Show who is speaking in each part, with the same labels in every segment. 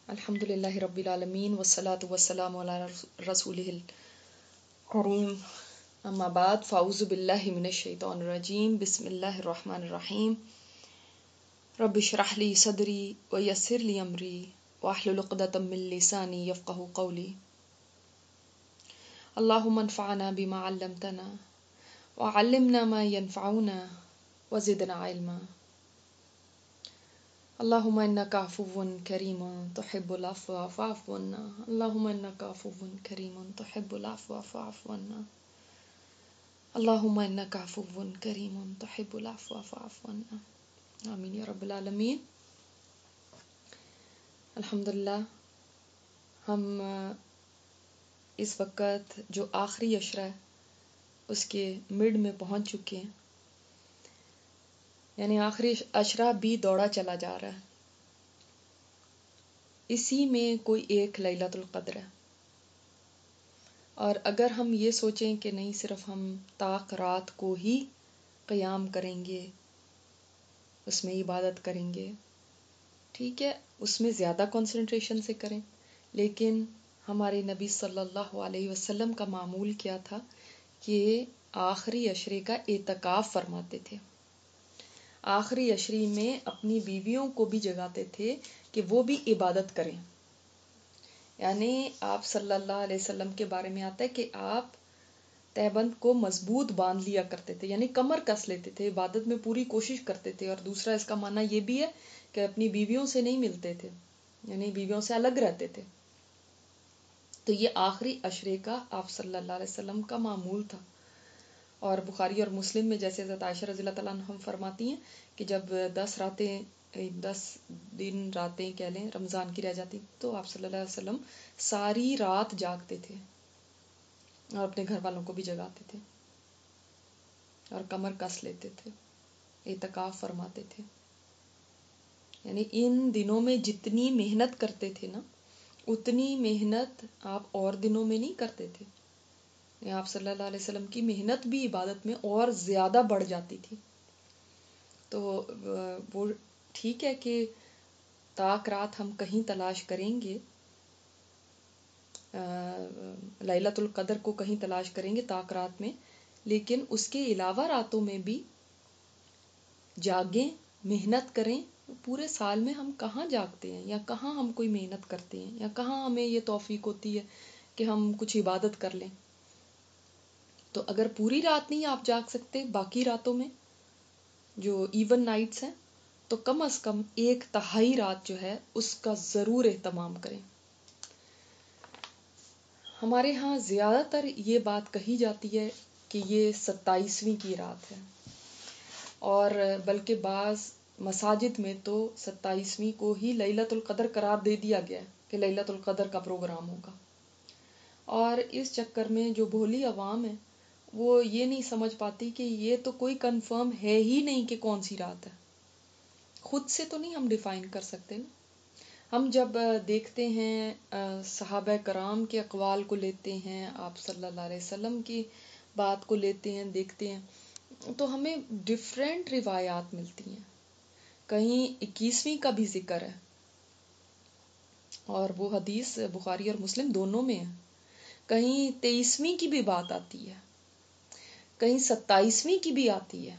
Speaker 1: الحمد للہ رب العالمین والصلاة والسلام علی رسولہ الکریم اما بعد فاعوذ باللہ من الشیطان الرجیم بسم اللہ الرحمن الرحیم رب اشرح لی صدری ویسر لی امری واحلل عقدۃ من لسانی یفقہوا قولی اللہم انفعنا بما علمتنا وعلمنا ما ينفعنا وزدنا علما اللہم انک عفو کریم تحب العفو فاعف عنا اللہم انک عفو کریم تحب العفو فاعف عنا اللہم انک عفو کریم تحب العفو فاعف عنا آمین یا رب العالمین. الحمدللہ ہم اس وقت جو آخری عشرہ ہے اس کے مڈ میں پہنچ چکے ہیں، یعنی آخری عشرہ بھی دوڑا چلا جا رہا ہے. اسی میں کوئی ایک لیلۃ القدر ہے، اور اگر ہم یہ سوچیں کہ نہیں صرف ہم طاق رات کو ہی قیام کریں گے، اس میں عبادت کریں گے، ٹھیک ہے اس میں زیادہ کنسنٹریشن سے کریں، لیکن ہمارے نبی صلی اللہ علیہ وسلم کا معمول کیا تھا کہ آخری عشرے کا اعتکاف فرماتے تھے. آخری عشری میں اپنی بیویوں کو بھی جگاتے تھے کہ وہ بھی عبادت کریں. یعنی آپ صلی اللہ علیہ وسلم کے بارے میں آتا ہے کہ آپ تہبند کو مضبوط باندھ لیا کرتے تھے، یعنی کمر کس لیتے تھے، عبادت میں پوری کوشش کرتے تھے. اور دوسرا اس کا معنی یہ بھی ہے کہ اپنی بیویوں سے نہیں ملتے تھے، یعنی بیویوں سے الگ رہتے تھے. تو یہ آخری عشرے کا آپ صلی اللہ علیہ وسلم کا معمول تھا. اور بخاری اور مسلم میں جیسے حضرت عائشہ رضی اللہ تعالیٰ عنہا فرماتی ہیں کہ جب 10 دن راتیں کہہ لیں رمضان کی رہ جاتی تو آپ صلی اللہ علیہ وسلم ساری رات جاگتے تھے اور اپنے گھر والوں کو بھی جگاتے تھے اور کمر کس لیتے تھے، اعتکاف فرماتے تھے. یعنی ان دنوں میں جتنی محنت کرتے تھے نا، اتنی محنت آپ اور دنوں میں نہیں کرتے تھے. آپ صلی اللہ علیہ وسلم کی محنت بھی عبادت میں اور زیادہ بڑھ جاتی تھی. تو وہ ٹھیک ہے کہ طاق رات ہم کہیں تلاش کریں گے، لیلۃ القدر کو کہیں تلاش کریں گے طاق رات میں، لیکن اس کے علاوہ راتوں میں بھی جاگیں، محنت کریں. پورے سال میں ہم کہاں جاگتے ہیں، یا کہاں ہم کوئی محنت کرتے ہیں، یا کہاں ہمیں یہ توفیق ہوتی ہے کہ ہم کچھ عبادت کر لیں. تو اگر پوری رات نہیں آپ جاگ سکتے باقی راتوں میں جو ایون نائٹس ہیں، تو کم از کم 1/3 رات جو ہے اس کا ضرور اہتمام کریں. ہمارے ہاں زیادہ تر یہ بات کہی جاتی ہے کہ یہ 27ویں کی رات ہے، اور بلکہ بعض مساجد میں تو 27ویں کو ہی لیلۃ القدر قرار دے دیا گیا ہے کہ لیلۃ القدر کا پروگرام ہوگا. اور اس چکر میں جو بھولی عوام ہے وہ یہ نہیں سمجھ پاتی کہ یہ تو کوئی کنفرم ہے ہی نہیں کہ کون سی رات ہے. خود سے تو نہیں ہم ڈیفائن کر سکتے نا. ہم جب دیکھتے ہیں صحابہ کرام کے اقوال کو لیتے ہیں، آپ صلی اللہ علیہ وسلم کی بات کو لیتے ہیں، دیکھتے ہیں، تو ہمیں ڈفرینٹ روایات ملتی ہیں. کہیں 21ویں کا بھی ذکر ہے، اور وہ حدیث بخاری اور مسلم دونوں میں ہے. کہیں 23ویں کی بھی بات آتی ہے، کہیں 27ویں کی بھی آتی ہے،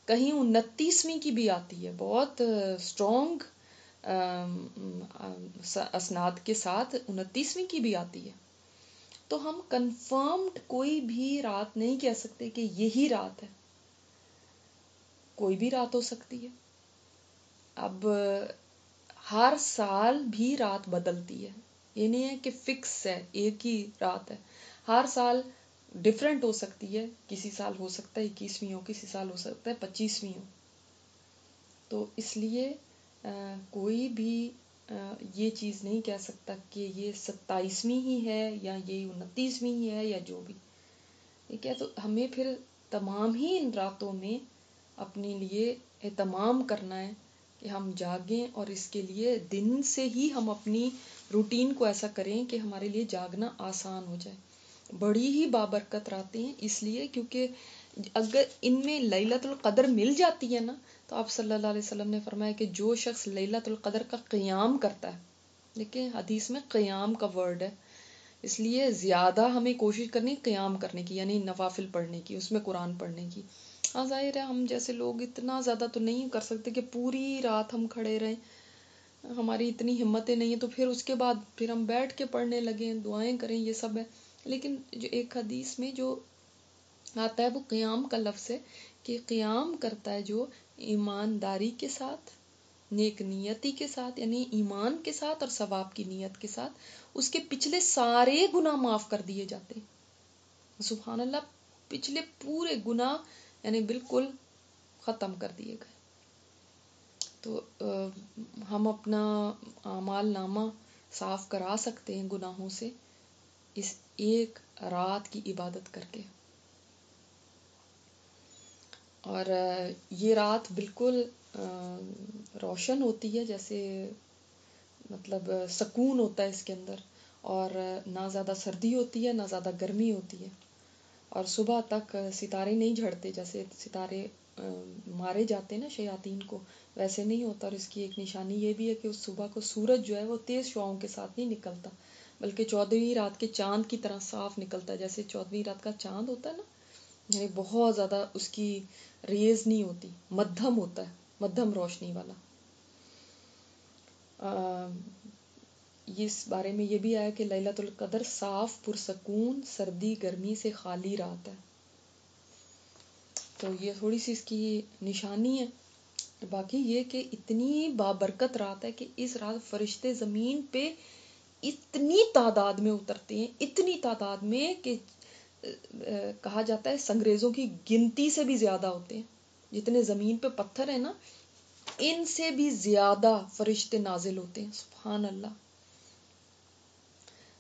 Speaker 1: کہیں 29ویں کی بھی آتی ہے. بہت اسٹرانگ اسناد کے ساتھ 29ویں کی بھی آتی ہے. تو ہم کنفرمڈ کوئی بھی رات نہیں کہہ سکتے کہ یہی رات ہے، کوئی بھی رات ہو سکتی ہے. اب ہر سال بھی رات بدلتی ہے، یہ نہیں ہے کہ فکس ہے ایک ہی رات ہے. ہر سال ڈفرینٹ ہو سکتی ہے، کسی سال ہو سکتا ہے 21ویں ہو، کسی سال ہو سکتا ہے 25ویں ہو. تو اس لیے کوئی بھی یہ چیز نہیں کہہ سکتا کہ یہ 27ویں ہی ہے یا یہ 29ویں ہی ہے یا جو بھی. ٹھیک ہے، تو ہمیں پھر تمام ہی ان راتوں میں اپنے لیے اہتمام کرنا ہے کہ ہم جاگیں، اور اس کے لیے دن سے ہی ہم اپنی روٹین کو ایسا کریں کہ ہمارے لیے جاگنا آسان ہو جائے. بڑی ہی بابرکت راتیں ہیں اس لیے کیونکہ اگر ان میں لیلۃ القدر مل جاتی ہے نا تو آپ صلی اللہ علیہ وسلم نے فرمایا کہ جو شخص لیلۃ القدر کا قیام کرتا ہے، دیکھیں حدیث میں قیام کا ورڈ ہے، اس لیے زیادہ ہمیں کوشش کرنی قیام کرنے کی، یعنی نوافل پڑھنے کی، اس میں قرآن پڑھنے کی. ہاں ظاہر ہے ہم جیسے لوگ اتنا زیادہ تو نہیں کر سکتے کہ پوری رات ہم کھڑے رہیں، ہماری اتنی ہمتیں نہیں ہیں، تو پھر اس کے بعد پھر ہم بیٹھ کے پڑھنے لگیں، دعائیں کریں، یہ سب ہے. لیکن جو ایک حدیث میں جو آتا ہے وہ قیام کا لفظ ہے، کہ قیام کرتا ہے جو ایمانداری کے ساتھ، نیک نیتی کے ساتھ، یعنی ایمان کے ساتھ اور ثواب کی نیت کے ساتھ، اس کے پچھلے سارے گناہ معاف کر دیے جاتے ہیں. سبحان اللہ، پچھلے پورے گناہ یعنی بالکل ختم کر دیے گئے. تو ہم اپنا اعمال نامہ صاف کرا سکتے ہیں گناہوں سے اس ایک رات کی عبادت کر کے. اور یہ رات بالکل روشن ہوتی ہے، جیسے مطلب سکون ہوتا ہے اس کے اندر، اور نہ زیادہ سردی ہوتی ہے نہ زیادہ گرمی ہوتی ہے، اور صبح تک ستارے نہیں جھڑتے، جیسے ستارے مارے جاتے ہیں نا شیاطین کو، ویسے نہیں ہوتا. اور اس کی ایک نشانی یہ بھی ہے کہ اس صبح کو سورج جو ہے وہ تیز شعاؤں کے ساتھ نہیں نکلتا، بلکہ 14ویں رات کے چاند کی طرح صاف نکلتا ہے. جیسے 14ویں رات کا چاند ہوتا ہے نا، یعنی بہت زیادہ اس کی ریز نہیں ہوتی، مدھم ہوتا ہے، مدھم روشنی والا. اس بارے میں یہ بھی آیا کہ لیلۃ القدر صاف پرسکون سردی گرمی سے خالی رات ہے. تو یہ تھوڑی سی اس کی نشانی ہے. باقی یہ کہ اتنی بابرکت رات ہے کہ اس رات فرشتے زمین پہ اتنی تعداد میں اترتے ہیں، اتنی تعداد میں کہ کہا جاتا ہے سنگریزوں کی گنتی سے بھی زیادہ ہوتے ہیں. جتنے زمین پہ پتھر ہیں نا، ان سے بھی زیادہ فرشتے نازل ہوتے ہیں. سبحان اللہ.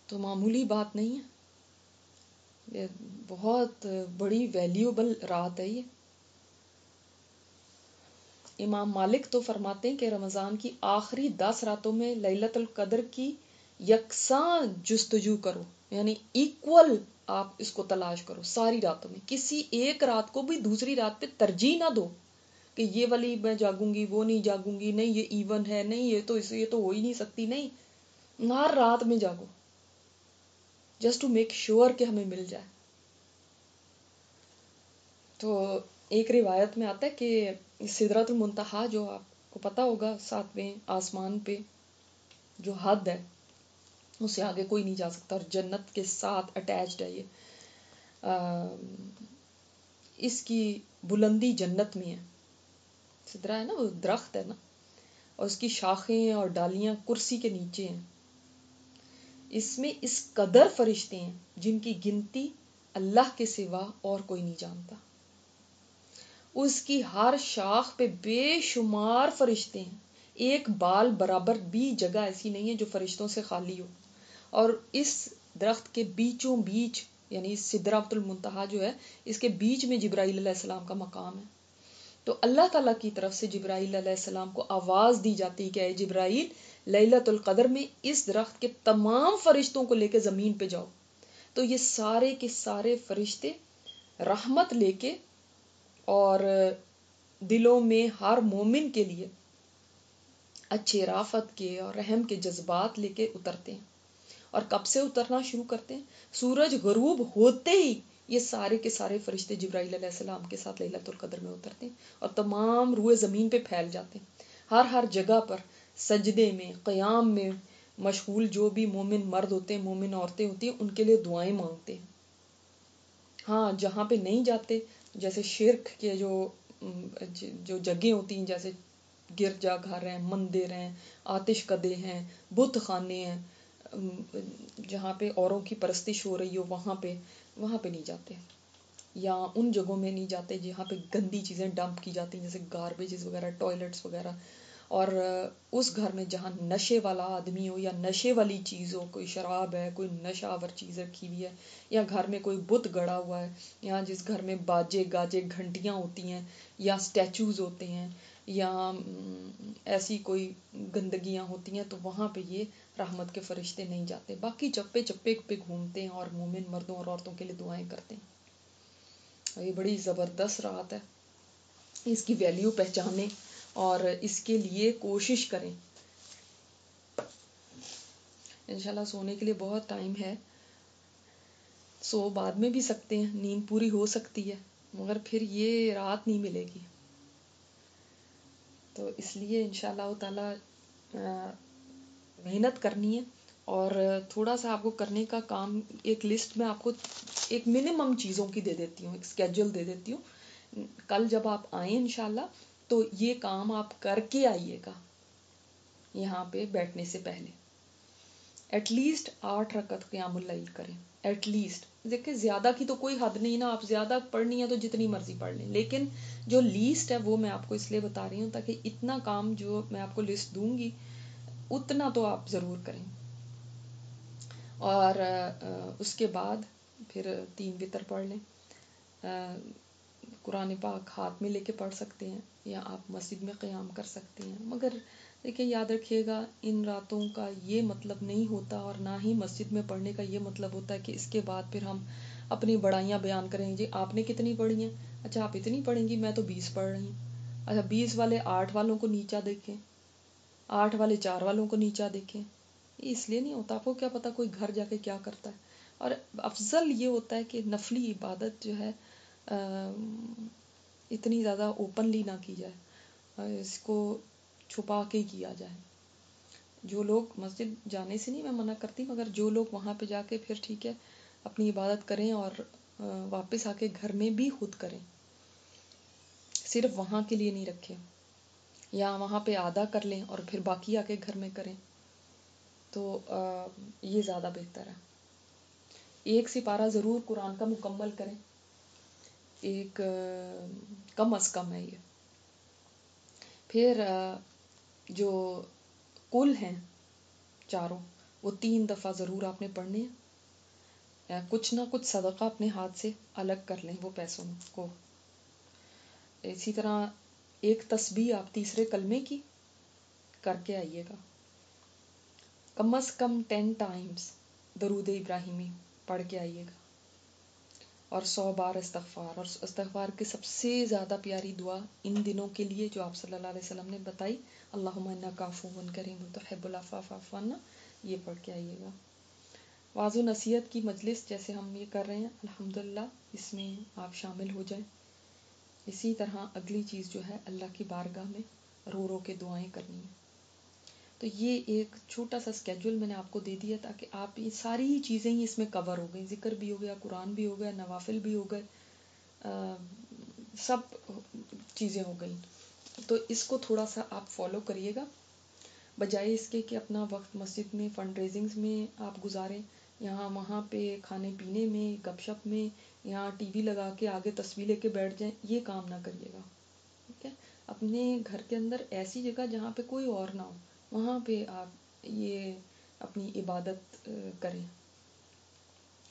Speaker 1: تو معمولی بات نہیں ہے، یہ بہت بڑی ویلیوبل رات ہے یہ. امام مالک تو فرماتے ہیں کہ رمضان کی آخری 10 راتوں میں لیلۃ القدر کی یکساں جستجو کرو، یعنی ایکول آپ اس کو تلاش کرو ساری راتوں میں. کسی ایک رات کو بھی دوسری رات پہ ترجیح نہ دو کہ یہ والی میں جاگوں گی، وہ نہیں جاگوں گی، نہیں یہ ایون ہے، نہیں یہ تو ہو ہی نہیں سکتی. نہیں، ہر رات میں جاگو، جسٹ ٹو میک شیور کہ ہمیں مل جائے. تو ایک روایت میں آتا ہے کہ سدرۃ المنتہا، جو آپ کو پتہ ہوگا 7ویں آسمان پہ جو حد ہے، اس سے آگے کوئی نہیں جا سکتا، اور جنت کے ساتھ اٹیچڈ ہے یہ. اس کی بلندی جنت میں ہے. سدرا ہے نا، وہ درخت ہے نا، اور اس کی شاخیں اور ڈالیاں کرسی کے نیچے ہیں. اس میں اس قدر فرشتے ہیں جن کی گنتی اللہ کے سوا اور کوئی نہیں جانتا. اس کی ہر شاخ پہ بے شمار فرشتے ہیں، ایک بال برابر بھی جگہ ایسی نہیں ہے جو فرشتوں سے خالی ہو. اور اس درخت کے بیچوں بیچ، یعنی سدرۃ المنتہا جو ہے، اس کے بیچ میں جبرائیل علیہ السلام کا مقام ہے. تو اللہ تعالیٰ کی طرف سے جبرائیل علیہ السلام کو آواز دی جاتی کہ اے جبرائیل، لیلۃ القدر میں اس درخت کے تمام فرشتوں کو لے کے زمین پہ جاؤ. تو یہ سارے کے سارے فرشتے رحمت لے کے اور دلوں میں ہر مومن کے لیے اچھے رافت کے اور رحم کے جذبات لے کے اترتے ہیں. اور کب سے اترنا شروع کرتے ہیں؟ سورج غروب ہوتے ہی یہ سارے کے سارے فرشتے جبرائیل علیہ السلام کے ساتھ لیلۃ القدر میں اترتے ہیں اور تمام روئے زمین پہ پھیل جاتے ہیں. ہر جگہ پر سجدے میں، قیام میں مشغول جو بھی مومن مرد ہوتے ہیں، مومن عورتیں ہوتی ہیں، ان کے لیے دعائیں مانگتے ہیں. ہاں جہاں پہ نہیں جاتے، جیسے شرک کے جو جگہیں ہوتی ہیں، جیسے گرجا گھر ہیں، مندر ہیں، آتش کدے ہیں، بت خانے ہیں، جہاں پہ اوروں کی پرستش ہو رہی ہو، وہاں پہ نہیں جاتے. یا ان جگہوں میں نہیں جاتے جہاں پہ گندی چیزیں ڈمپ کی جاتی ہیں، جیسے گاربیجز وغیرہ، ٹوائلٹس وغیرہ. اور اس گھر میں جہاں نشے والا آدمی ہو یا نشے والی چیز ہو، کوئی شراب ہے، کوئی نشہ آور چیز رکھی ہوئی ہے، یا گھر میں کوئی بت گڑا ہوا ہے، یا جس گھر میں باجے گاجے گھنٹیاں ہوتی ہیں یا سٹیچوز ہوتے ہیں، یا ایسی کوئی گندگیاں ہوتی ہیں، تو وہاں پہ یہ رحمت کے فرشتے نہیں جاتے. باقی چپے چپے پہ گھومتے ہیں اور مومن مردوں اور عورتوں کے لیے دعائیں کرتے ہیں. اور یہ بڑی زبردست رات ہے، اس کی ویلیو پہچانیں اور اس کے لیے کوشش کریں. انشاءاللہ سونے کے لیے بہت ٹائم ہے، سو بعد میں بھی سکتے ہیں، نیند پوری ہو سکتی ہے، مگر پھر یہ رات نہیں ملے گی. تو اس لیے انشاءاللہ تعالی محنت کرنی ہے. اور تھوڑا سا آپ کو کرنے کا کام، ایک لسٹ میں آپ کو ایک منیمم چیزوں کی دے دیتی ہوں، ایک اسکیجول دے دیتی ہوں. کل جب آپ آئیں انشاءاللہ تو یہ کام آپ کر کے آئیے گا یہاں پہ بیٹھنے سے پہلے. ایٹ لیسٹ 8 رکعت قیام اللیل کریں، ایٹ لیسٹ. دیکھیں زیادہ کی تو کوئی حد نہیں نا، آپ زیادہ پڑھنی ہے تو جتنی مرضی پڑھ لیں، لیکن جو لیسٹ ہے وہ میں آپ کو اس لیے بتا رہی ہوں تاکہ اتنا کام جو میں آپ کو لسٹ دوں گی اتنا تو آپ ضرور کریں. اور اس کے بعد پھر 3 وتر پڑھ لیں. قرآن پاک ہاتھ میں لے کے پڑھ سکتے ہیں یا آپ مسجد میں قیام کر سکتے ہیں. مگر دیکھیں یاد رکھیے گا ان راتوں کا یہ مطلب نہیں ہوتا، اور نہ ہی مسجد میں پڑھنے کا یہ مطلب ہوتا ہے کہ اس کے بعد پھر ہم اپنی بڑائیاں بیان کریں. جی آپ نے کتنی پڑھی ہیں؟ اچھا آپ اتنی پڑھیں گی، میں تو 20 پڑھ رہی ہوں. اچھا 20 والے 8 والوں کو نیچا دیکھیں، 8 والے 4 والوں کو نیچا دیکھیں. یہ اس لیے نہیں ہوتا، آپ کو کیا پتا کوئی گھر جا کے کیا کرتا ہے. اور افضل یہ ہوتا ہے کہ نفلی عبادت جو ہے اتنی زیادہ اوپنلی نہ کی جائے، اس کو چھپا کے کیا جائے. جو لوگ مسجد جانے سے نہیں میں منع کرتی، مگر جو لوگ وہاں پہ جا کے پھر ٹھیک ہے اپنی عبادت کریں اور واپس آ کے گھر میں بھی خود کریں، صرف وہاں کے لیے نہیں رکھیں. یا وہاں پہ آدھا کر لیں اور پھر باقی آ کے گھر میں کریں، تو یہ زیادہ بہتر ہے. ایک سپارہ ضرور قرآن کا مکمل کریں، ایک کم از کم ہے یہ. پھر جو کل ہیں چاروں وہ 3 دفعہ ضرور آپ نے پڑھنے ہیں. کچھ نہ کچھ صدقہ اپنے ہاتھ سے الگ کر لیں وہ پیسوں کو. اسی طرح ایک تسبیح آپ تیسرے کلمے کی کر کے آئیے گا. کم از کم 10 ٹائمز درود ابراہیمی پڑھ کے آئیے گا، اور 100 بار استغفار. اور استغفار کی سب سے زیادہ پیاری دعا ان دنوں کے لیے جو آپ صلی اللہ علیہ وسلم نے بتائی، اللہم انک عفو کریم تحب العفو فاعف عنا، یہ پڑھ کے آئیے گا. واعظ و نصیحت کی مجلس جیسے ہم یہ کر رہے ہیں الحمدللہ اس میں آپ شامل ہو جائیں. اسی طرح اگلی چیز جو ہے اللہ کی بارگاہ میں رو رو کے دعائیں کرنی ہیں. تو یہ ایک چھوٹا سا اسکیجول میں نے آپ کو دے دیا تاکہ آپ یہ ساری چیزیں ہی اس میں کور ہو گئیں. ذکر بھی ہو گیا، قرآن بھی ہو گیا، نوافل بھی ہو گئے، سب چیزیں ہو گئیں. تو اس کو تھوڑا سا آپ فالو کریے گا، بجائے اس کے کہ اپنا وقت مسجد میں فنڈ ریزنگز میں آپ گزاریں، یہاں وہاں پہ کھانے پینے میں، گپ شپ میں، یہاں ٹی وی لگا کے آگے تصویر لے کے بیٹھ جائیں. یہ کام نہ کریے گا، ٹھیک ہے. اپنے گھر کے اندر ایسی جگہ جہاں پہ کوئی اور نہ ہو، وہاں پہ آپ یہ اپنی عبادت کریں.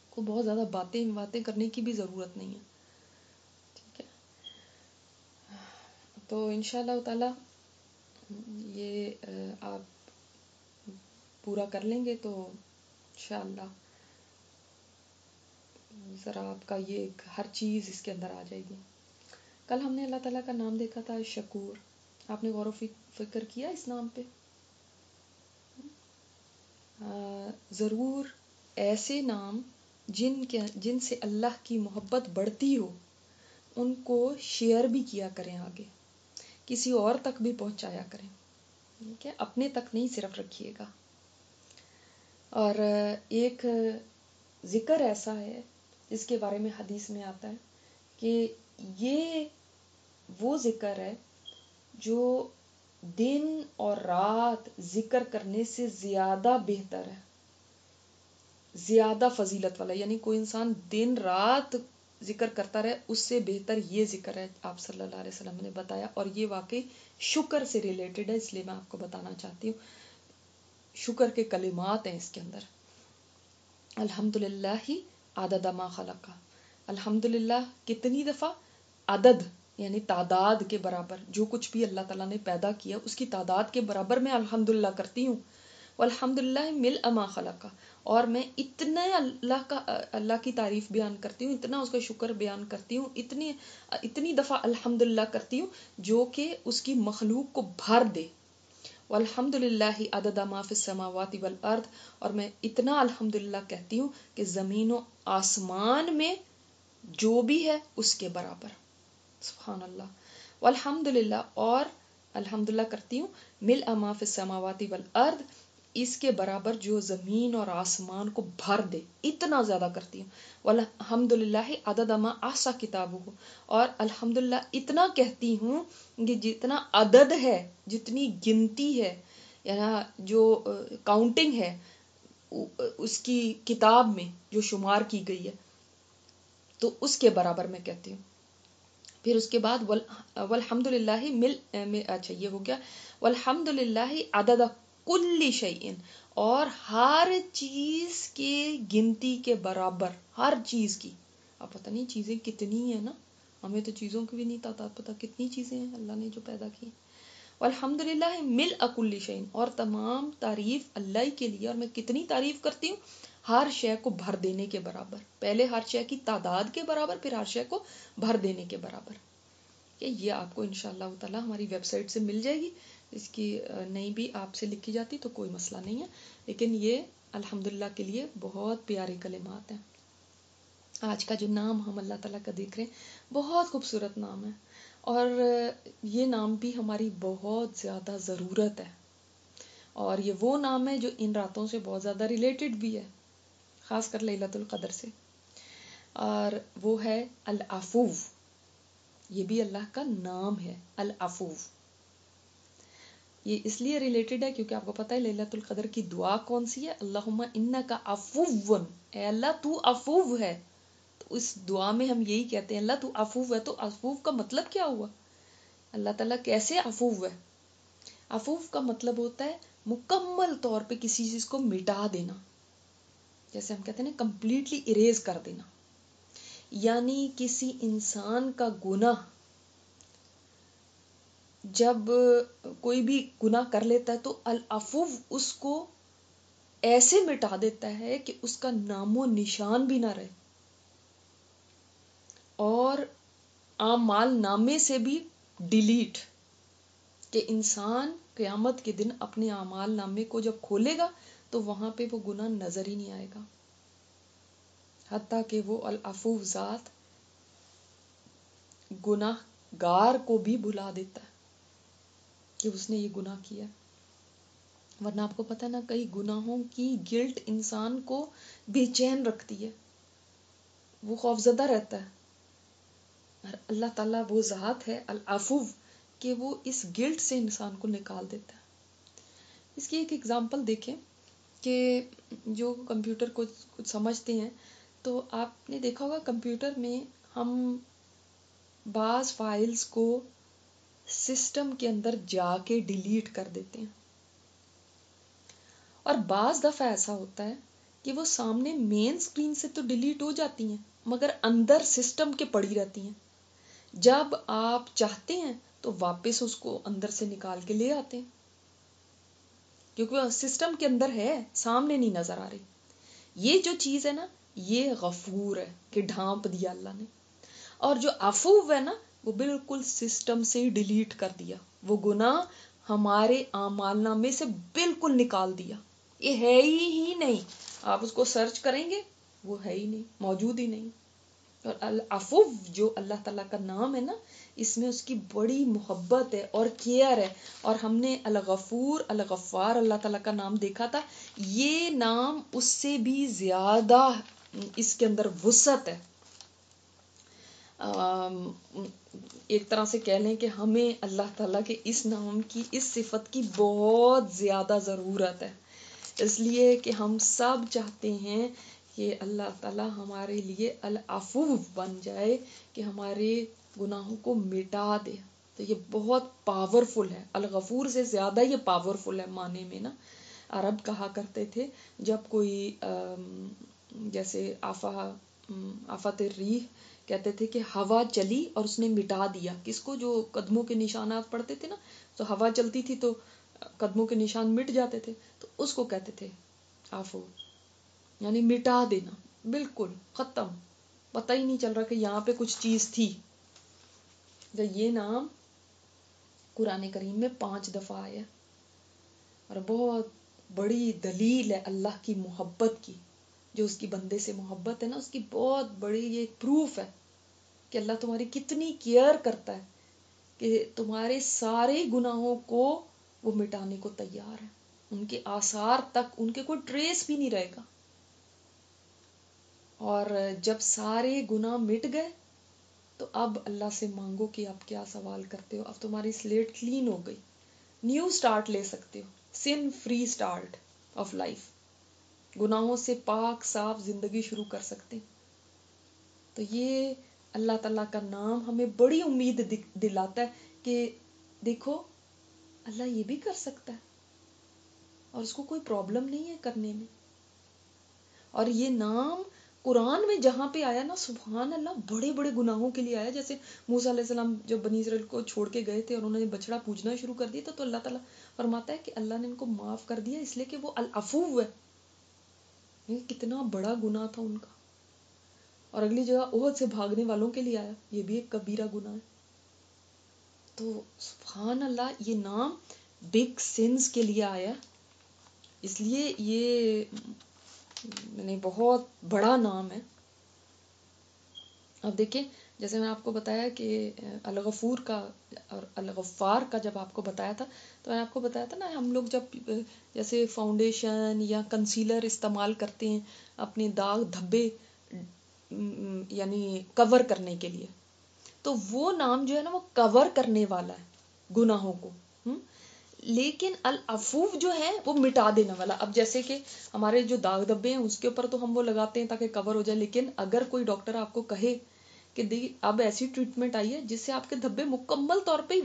Speaker 1: کو بہت زیادہ باتیں کرنے کی بھی ضرورت نہیں ہے، ٹھیک ہے. تو انشاءاللہ تعالی یہ آپ پورا کر لیں گے تو انشاءاللہ ذرا آپ کا یہ ہر چیز اس کے اندر آ جائے گی. کل ہم نے اللہ تعالیٰ کا نام دیکھا تھا شکور. آپ نے غور و فکر کیا اس نام پہ؟ ضرور ایسے نام جن سے اللہ کی محبت بڑھتی ہو ان کو شیئر بھی کیا کریں، آگے کسی اور تک بھی پہنچایا کریں، ٹھیک ہے. اپنے تک نہیں صرف رکھیے گا. اور ایک ذکر ایسا ہے جس کے بارے میں حدیث میں آتا ہے کہ یہ وہ ذکر ہے جو دن اور رات ذکر کرنے سے زیادہ بہتر ہے، زیادہ فضیلت والا. یعنی کوئی انسان دن رات ذکر کرتا رہے اس سے بہتر یہ ذکر ہے آپ صلی اللہ علیہ وسلم نے بتایا. اور یہ واقعی شکر سے ریلیٹڈ ہے، اس لیے میں آپ کو بتانا چاہتی ہوں. شکر کے کلمات ہیں اس کے اندر. الحمدللہ عدد ما خلق، الحمدللہ کتنی دفعہ؟ عدد یعنی تعداد کے برابر، جو کچھ بھی اللہ تعالیٰ نے پیدا کیا اس کی تعداد کے برابر میں الحمدللہ کرتی ہوں. والحمدللہ ملء ما خلق، اور میں اتنا اللہ کی تعریف بیان کرتی ہوں، اتنا اس کا شکر بیان کرتی ہوں، اتنی دفعہ الحمدللہ کرتی ہوں جو کہ اس کی مخلوق کو بھر دے. والحمدللہ عدد ما فی السماوات والارض، اور میں اتنا الحمدللہ کہتی ہوں کہ زمین و آسمان میں جو بھی ہے اس کے برابر. سبحان اللہ. والحمدللہ، اور الحمدللہ کرتی ہوں ملء ما فی السماوات والارض، اس کے برابر جو زمین اور آسمان کو بھر دے، اتنا زیادہ کرتی ہوں. والحمدللہ عدد ما احصی کتابہ، اور الحمدللہ اتنا کہتی ہوں کہ جتنا عدد ہے، جتنی گنتی ہے، یعنی جو کاؤنٹنگ ہے اس کی کتاب میں جو شمار کی گئی ہے، تو اس کے برابر میں کہتی ہوں. پھر اس کے بعد والحمدللہ اچھا یہ ہو گیا. والحمدللہ عدد کل شیء، اور ہر چیز کے گنتی کے برابر، ہر چیز کی. اب پتہ نہیں چیزیں کتنی ہیں نا، ہمیں تو چیزوں کی بھی نہیں تعداد پتہ کتنی چیزیں ہیں اللہ نے جو پیدا کی. والحمدللہ ملء کل شیء، اور تمام تعریف اللہ کے لیے، اور میں کتنی تعریف کرتی ہوں، ہر شے کو بھر دینے کے برابر. پہلے ہر شے کی تعداد کے برابر، پھر ہر شے کو بھر دینے کے برابر. کہ یہ آپ کو انشاءاللہ تعالی ہماری ویب سائٹ سے مل جائے گی. اس کی نہیں بھی آپ سے لکھی جاتی تو کوئی مسئلہ نہیں ہے، لیکن یہ الحمدللہ کے لیے بہت پیارے کلمات ہیں. آج کا جو نام ہم اللہ تعالیٰ کا دیکھ رہے ہیں بہت خوبصورت نام ہے، اور یہ نام بھی ہماری بہت زیادہ ضرورت ہے. اور یہ وہ نام ہے جو ان راتوں سے بہت زیادہ ریلیٹڈ بھی ہے، خاص کر لیلۃ القدر سے، اور وہ ہے العفو. یہ بھی اللہ کا نام ہے العفو. یہ اس لیے ریلیٹڈ ہے کیونکہ آپ کو پتہ ہے لیلۃ القدر کی دعا کون سی ہے؟ اللہم انک عفو، اے اللہ تو عفو ہے. تو اس دعا میں ہم یہی کہتے ہیں اللہ تو عفو ہے. تو عفو کا مطلب کیا ہوا؟ اللہ تعالیٰ کیسے عفو ہے؟ عفو کا مطلب ہوتا ہے مکمل طور پہ کسی چیز کو مٹا دینا، جیسے ہم کہتے ہیں نا کمپلیٹلی اریز کر دینا. یعنی کسی انسان کا گناہ، جب کوئی بھی گناہ کر لیتا ہے تو العفو اس کو ایسے مٹا دیتا ہے کہ اس کا نام و نشان بھی نہ رہے، اور اعمال نامے سے بھی ڈیلیٹ، کہ انسان قیامت کے دن اپنے اعمال نامے کو جب کھولے گا تو وہاں پہ وہ گناہ نظر ہی نہیں آئے گا. حتیٰ کہ وہ العفو ذات گناہ گار کو بھی بھلا دیتا ہے کہ اس نے یہ گناہ کیا. ورنہ آپ کو پتہ نا کئی گناہوں کی گلٹ انسان کو بے چین رکھتی ہے، وہ خوفزدہ رہتا ہے. اللہ تعالیٰ وہ ذات ہے العفو کہ وہ اس گلٹ سے انسان کو نکال دیتا ہے. اس کی ایک اگزامپل دیکھیں کہ جو کمپیوٹر کو کچھ سمجھتے ہیں تو آپ نے دیکھا ہوگا کمپیوٹر میں ہم بعض فائلز کو سسٹم کے اندر جا کے ڈیلیٹ کر دیتے ہیں، اور بعض دفعہ ایسا ہوتا ہے کہ وہ سامنے مین سکرین سے تو ڈیلیٹ ہو جاتی ہیں مگر اندر سسٹم کے پڑی رہتی ہیں. جب آپ چاہتے ہیں تو واپس اس کو اندر سے نکال کے لے آتے ہیں، کیونکہ وہ سسٹم کے اندر ہے، سامنے نہیں نظر آ رہی. یہ جو چیز ہے نا یہ غفور ہے کہ ڈھانپ دیا اللہ نے، اور جو عفو ہے نا وہ بالکل سسٹم سے ہی ڈیلیٹ کر دیا، وہ گناہ ہمارے اعمال نامے سے بالکل نکال دیا. یہ ہے ہی نہیں، آپ اس کو سرچ کریں گے وہ ہے ہی نہیں، موجود ہی نہیں. اور العفو جو اللہ تعالیٰ کا نام ہے نا، اس میں اس کی بڑی محبت ہے اور کیئر ہے. اور ہم نے الغفور الغفار اللہ تعالیٰ کا نام دیکھا تھا، یہ نام اس سے بھی زیادہ اس کے اندر وسعت ہے. ایک طرح سے کہہ لیں کہ ہمیں اللہ تعالیٰ کے اس نام کی، اس صفت کی بہت زیادہ ضرورت ہے، اس لیے کہ ہم سب چاہتے ہیں کہ اللہ تعالیٰ ہمارے لیے العفو بن جائے، کہ ہمارے گناہوں کو مٹا دے. تو یہ بہت پاورفل ہے، الغفور سے زیادہ یہ پاورفل ہے معنی میں نا. عرب کہا کرتے تھے جب کوئی جیسے آفت الریح کہتے تھے کہ ہوا چلی اور اس نے مٹا دیا کس کو، جو قدموں کے نشانات پڑتے تھے نا، تو ہوا چلتی تھی تو قدموں کے نشان مٹ جاتے تھے، تو اس کو کہتے تھے عفو. یعنی مٹا دینا، بالکل ختم، پتہ ہی نہیں چل رہا کہ یہاں پہ کچھ چیز تھی. جب یہ نام قرآن کریم میں 5 دفعہ آیا اور بہت بڑی دلیل ہے اللہ کی محبت کی. جو اس کی بندے سے محبت ہے نا، اس کی بہت بڑی یہ پروف ہے کہ اللہ تمہاری کتنی کیئر کرتا ہے، کہ تمہارے سارے گناہوں کو وہ مٹانے کو تیار ہے. ان کے آثار تک، ان کے کوئی ٹریس بھی نہیں رہے گا. اور جب سارے گناہ مٹ گئے تو اب اللہ سے مانگو کہ اب کیا سوال کرتے ہو. اب تمہاری سلیٹ کلین ہو گئی، نیو سٹارٹ لے سکتے ہو، سن فری سٹارٹ آف لائف. گناہوں سے پاک صاف زندگی شروع کر سکتے. تو یہ اللہ تعالیٰ کا نام ہمیں بڑی امید دلاتا ہے کہ دیکھو اللہ یہ بھی کر سکتا ہے اور اس کو کوئی پرابلم نہیں ہے کرنے میں. اور یہ نام قرآن میں جہاں پہ آیا نا، سبحان اللہ، بڑے بڑے گناہوں کے لیے آیا. جیسے موسیٰ علیہ السلام جب بنی اسرائیل کو چھوڑ کے گئے تھے اور انہوں نے بچڑا پوجنا شروع کر دیا تھا، تو اللہ تعالیٰ فرماتا ہے کہ اللہ نے ان کو معاف کر دیا اس لیے کہ وہ العفو ہے. یہ کتنا بڑا گناہ تھا ان کا. اور اگلی جگہ احد سے بھاگنے والوں کے لیے آیا، یہ بھی ایک کبیرہ گناہ ہے. تو سبحان اللہ، یہ نام بگ سنز کے لیے آیا، اس لیے یہ یعنی بہت بڑا نام ہے. اب دیکھیں، جیسے میں نے آپ کو بتایا کہ الغفور کا اور الغفار کا جب آپ کو بتایا تھا، تو میں نے آپ کو بتایا تھا نا، ہم لوگ جب جیسے فاؤنڈیشن یا کنسیلر استعمال کرتے ہیں اپنے داغ دھبے یعنی کور کرنے کے لیے، تو وہ نام جو ہے نا وہ کور کرنے والا ہے گناہوں کو. لیکن العفو جو ہے وہ مٹا دینے والا. اب جیسے کہ ہمارے جو داغ دھبے ہیں اس کے اوپر تو ہم وہ لگاتے ہیں تاکہ کور ہو جائے، لیکن اگر کوئی ڈاکٹر آپ کو کہے کہ اب ایسی ٹریٹمنٹ آئی ہے جس سے آپ کے دھبے مکمل طور پہ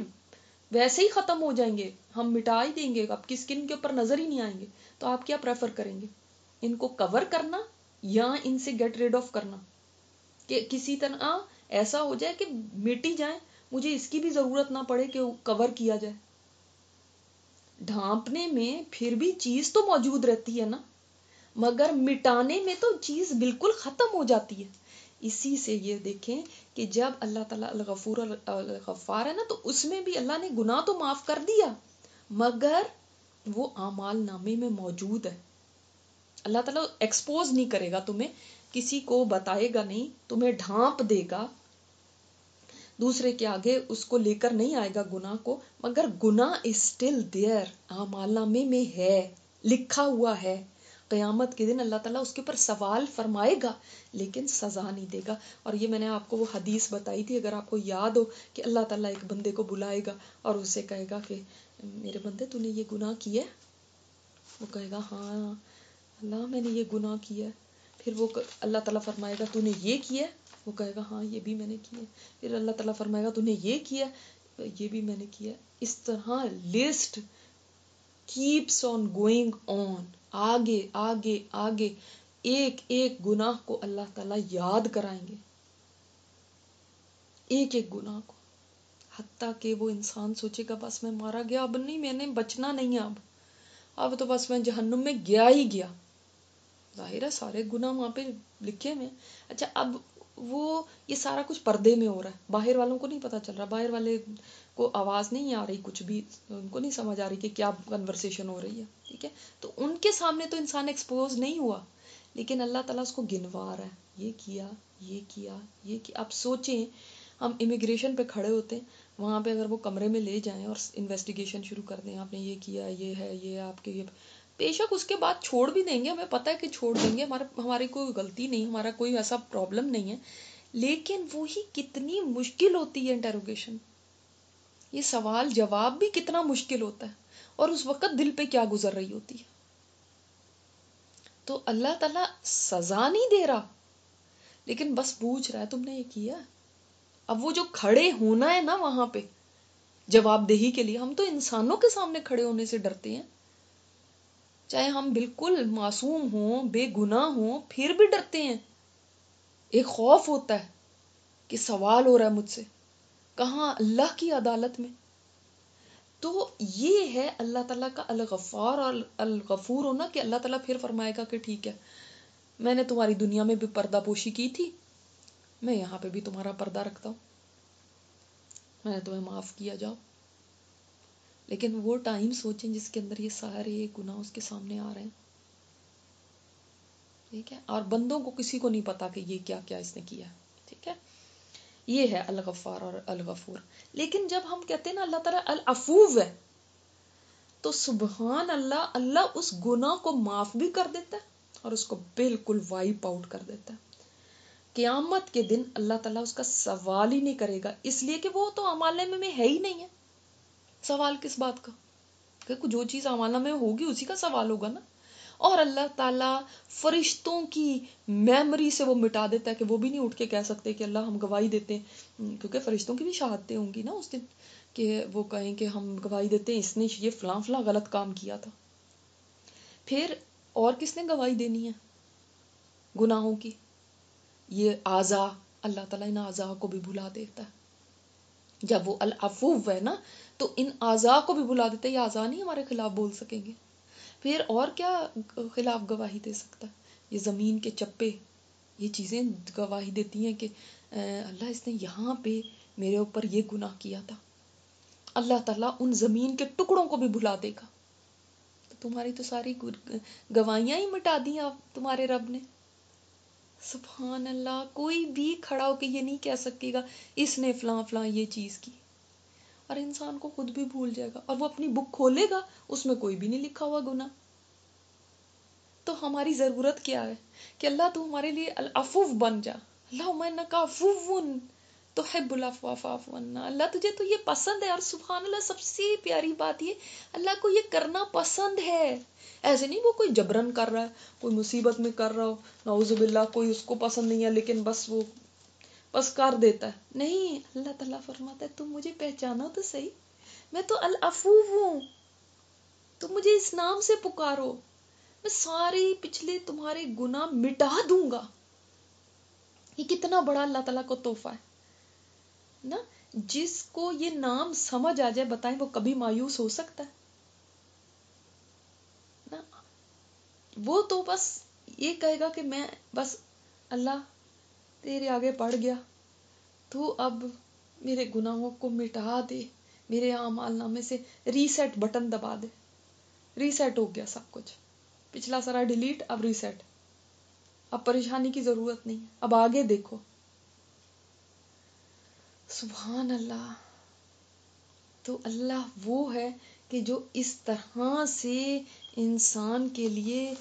Speaker 1: ویسے ہی ختم ہو جائیں گے، ہم مٹا ہی دیں گے، آپ کی اسکن کے اوپر نظر ہی نہیں آئیں گے، تو آپ کیا پریفر کریں گے؟ ان کو کور کرنا یا ان سے گیٹ ریڈ آف کرنا، کہ کسی طرح ایسا ہو جائے کہ مٹی جائیں، مجھے اس کی بھی ضرورت نہ پڑے کہ کور کیا جائے. ڈھانپنے میں پھر بھی چیز تو موجود رہتی ہے نا، مگر مٹانے میں تو چیز بالکل ختم ہو جاتی ہے. اسی سے یہ دیکھیں کہ جب اللہ تعالیٰ الغفور الغفار ہے نا، تو اس میں بھی اللہ نے گناہ تو معاف کر دیا مگر وہ اعمال نامے میں موجود ہے. اللہ تعالیٰ ایکسپوز نہیں کرے گا تمہیں، کسی کو بتائے گا نہیں، تمہیں ڈھانپ دے گا، دوسرے کے آگے اس کو لے کر نہیں آئے گا گناہ کو، مگر گناہ is still there، اعمال نامے میں ہے، لکھا ہوا ہے. قیامت کے دن اللہ تعالیٰ اس کے اوپر سوال فرمائے گا لیکن سزا نہیں دے گا. اور یہ میں نے آپ کو وہ حدیث بتائی تھی، اگر آپ کو یاد ہو، کہ اللہ تعالیٰ ایک بندے کو بلائے گا اور اسے کہے گا کہ میرے بندے تو نے یہ گناہ کیا ہے؟ وہ کہے گا ہاں اللہ میں نے یہ گناہ کیا ہے. پھر وہ اللہ تعالیٰ فرمائے گا تو نے یہ کیا ہے؟ وہ کہے گا ہاں یہ بھی میں نے کیا. پھر اللہ تعالیٰ فرمائے گا تو نے یہ کیا، یہ بھی میں نے کیا. اس طرح list keeps on going on, آگے آگے آگے ایک ایک گناہ کو اللہ تعالیٰ یاد کرائیں گے، ایک ایک گناہ کو، حتیٰ کہ وہ انسان سوچے گا بس میں مارا گیا، اب نہیں، میں نے بچنا نہیں ہے، اب تو بس میں جہنم میں گیا ہی گیا. ظاہر ہے سارے گناہ وہاں پہ لکھے ہوئے ہیں. اچھا، اب وہ یہ سارا کچھ پردے میں ہو رہا ہے، باہر والوں کو نہیں پتا چل رہا، باہر والے کو آواز نہیں آ رہی، کچھ بھی ان کو نہیں سمجھ آ رہی کہ کیا کنورسیشن ہو رہی ہے، ٹھیک ہے. تو ان کے سامنے تو انسان ایکسپوز نہیں ہوا، لیکن اللہ تعالیٰ اس کو گنوا رہا ہے، یہ کیا، یہ کیا، یہ کیا. اب سوچیں، ہم امیگریشن پہ کھڑے ہوتے ہیں، وہاں پہ اگر وہ کمرے میں لے جائیں اور انویسٹیگیشن شروع کر دیں، آپ نے یہ کیا، یہ ہے، یہ آپ کے، یہ بے شک اس کے بعد چھوڑ بھی دیں گے، ہمیں پتہ ہے کہ چھوڑ دیں گے، ہماری کوئی غلطی نہیں، ہمارا کوئی ایسا پرابلم نہیں ہے، لیکن وہی کتنی مشکل ہوتی ہے انٹروگیشن، یہ سوال جواب بھی کتنا مشکل ہوتا ہے، اور اس وقت دل پہ کیا گزر رہی ہوتی ہے. تو اللہ تعالیٰ سزا نہیں دے رہا لیکن بس پوچھ رہا ہے تم نے یہ کیا. اب وہ جو کھڑے ہونا ہے نا وہاں پہ جواب دہی کے لیے، ہم تو انسانوں کے سامنے کھڑے ہونے سے ڈرتے ہیں، چاہے ہم بالکل معصوم ہوں، بے گناہ ہوں، پھر بھی ڈرتے ہیں. ایک خوف ہوتا ہے کہ سوال ہو رہا ہے مجھ سے، کہاں اللہ کی عدالت میں. تو یہ ہے اللہ تعالیٰ کا الغفار اور الغفور ہونا، کہ اللہ تعالیٰ پھر فرمائے گا کہ ٹھیک ہے میں نے تمہاری دنیا میں بھی پردہ پوشی کی تھی، میں یہاں پہ بھی تمہارا پردہ رکھتا ہوں، میں نے تمہیں معاف کیا، جاؤ. لیکن وہ ٹائم سوچیں جس کے اندر یہ سارے گناہ اس کے سامنے آ رہے ہیں. ٹھیک ہے، اور بندوں کو کسی کو نہیں پتا کہ یہ کیا کیا اس نے کیا. ٹھیک ہے، یہ ہے الغفار اور الغفور. لیکن جب ہم کہتے ہیں نا اللہ تعالیٰ العفو ہے، تو سبحان اللہ، اللہ اس گناہ کو معاف بھی کر دیتا ہے اور اس کو بالکل وائپ آؤٹ کر دیتا ہے. قیامت کے دن اللہ تعالیٰ اس کا سوال ہی نہیں کرے گا، اس لیے کہ وہ تو اعمال میں ہے ہی نہیں ہے. سوال کس بات کا؟ کہ جو چیز اعمال میں ہوگی اسی کا سوال ہوگا نا. اور اللہ تعالیٰ فرشتوں کی میموری سے وہ مٹا دیتا ہے کہ وہ بھی نہیں اٹھ کے کہہ سکتے کہ اللہ ہم گواہی دیتے ہیں، کیونکہ فرشتوں کی بھی شہادتیں ہوں گی نا اس دن، کہ وہ کہیں کہ ہم گواہی دیتے ہیں اس نے یہ فلاں فلاں غلط کام کیا تھا. پھر اور کس نے گواہی دینی ہے گناہوں کی؟ یہ اعضاء. اللہ تعالیٰ ان اعضاء کو بھی بھلا دیتا ہے. جب وہ العفو ہے نا تو ان اعضاء کو بھی بھلا دیتا ہے. یہ اعضاء نہیں ہمارے خلاف بول سکیں گے، پھر اور کیا خلاف گواہی دے سکتا ہے؟ یہ زمین کے چپے، یہ چیزیں گواہی دیتی ہیں کہ اللہ اس نے یہاں پہ میرے اوپر یہ گناہ کیا تھا. اللہ تعالیٰ ان زمین کے ٹکڑوں کو بھی بھلا دے گا. تو تمہاری تو ساری گواہیاں ہی مٹا دی آپ تمہارے رب نے. سبحان اللہ. کوئی بھی کھڑا ہو کے یہ نہیں کہہ سکے گا اس نے فلاں فلاں یہ چیز کی. اور انسان کو خود بھی بھول جائے گا، اور وہ اپنی بک کھولے گا اس میں کوئی بھی نہیں لکھا ہوا گناہ. تو ہماری ضرورت کیا ہے کہ اللہ تو ہمارے لیے العفو بن جا. اللہم انکا عفو تحب العفو فاعف عنا. اللہ تجھے تو یہ پسند ہے. اور سبحان اللہ سب سے پیاری بات یہ، اللہ کو یہ کرنا پسند ہے. ایسے نہیں وہ کوئی جبرن کر رہا ہے، کوئی مصیبت میں کر رہا ہو، نعوذ باللہ کوئی اس کو پسند نہیں ہے لیکن بس وہ بس کر دیتا ہے. نہیں، اللہ تعالیٰ فرماتا ہے تم مجھے پہچانو تو صحیح، میں تو العفو ہوں، تم مجھے اس نام سے پکارو، میں سارے پچھلے تمہارے گناہ مٹا دوں گا. یہ کتنا بڑا اللہ تعالیٰ کو تحفہ ہے نا. جس کو یہ نام سمجھ آ جائے، بتائیں وہ کبھی مایوس ہو سکتا ہے نا؟ وہ تو بس یہ کہے گا کہ میں بس اللہ تیرے آگے پڑ گیا، تو اب میرے گناہوں کو مٹا دے، میرے اعمال نامے سے ریسیٹ بٹن دبا دے. ریسیٹ ہو گیا سب کچھ، پچھلا سارا ڈیلیٹ، اب ریسیٹ. اب پریشانی کی ضرورت نہیں، اب آگے دیکھو. سبحان اللہ. تو اللہ وہ ہے کہ جو اس طرح سے انسان کے لیے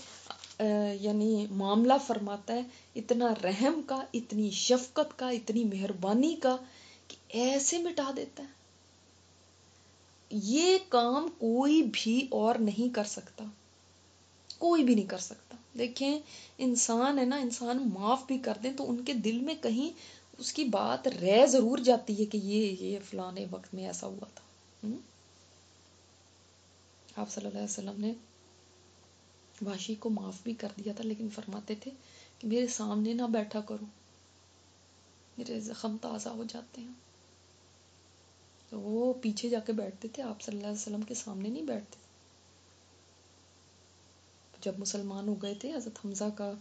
Speaker 1: یعنی معاملہ فرماتا ہے، اتنا رحم کا، اتنی شفقت کا، اتنی مہربانی کا، کہ ایسے مٹا دیتا ہے. یہ کام کوئی بھی اور نہیں کر سکتا، کوئی بھی نہیں کر سکتا. دیکھیں انسان ہے نا، انسان معاف بھی کر دیں تو ان کے دل میں کہیں اس کی بات رہ ضرور جاتی ہے کہ یہ فلانے وقت میں ایسا ہوا تھا. آپ صلی اللہ علیہ وسلم نے وحشی کو معاف بھی کر دیا تھا، لیکن فرماتے تھے کہ میرے سامنے نہ بیٹھا کرو، میرے زخم تازہ ہو جاتے ہیں. تو وہ پیچھے جا کے بیٹھتے تھے، آپ صلی اللہ علیہ وسلم کے سامنے نہیں بیٹھتے. جب مسلمان ہو گئے تھے حضرت حمزہ کا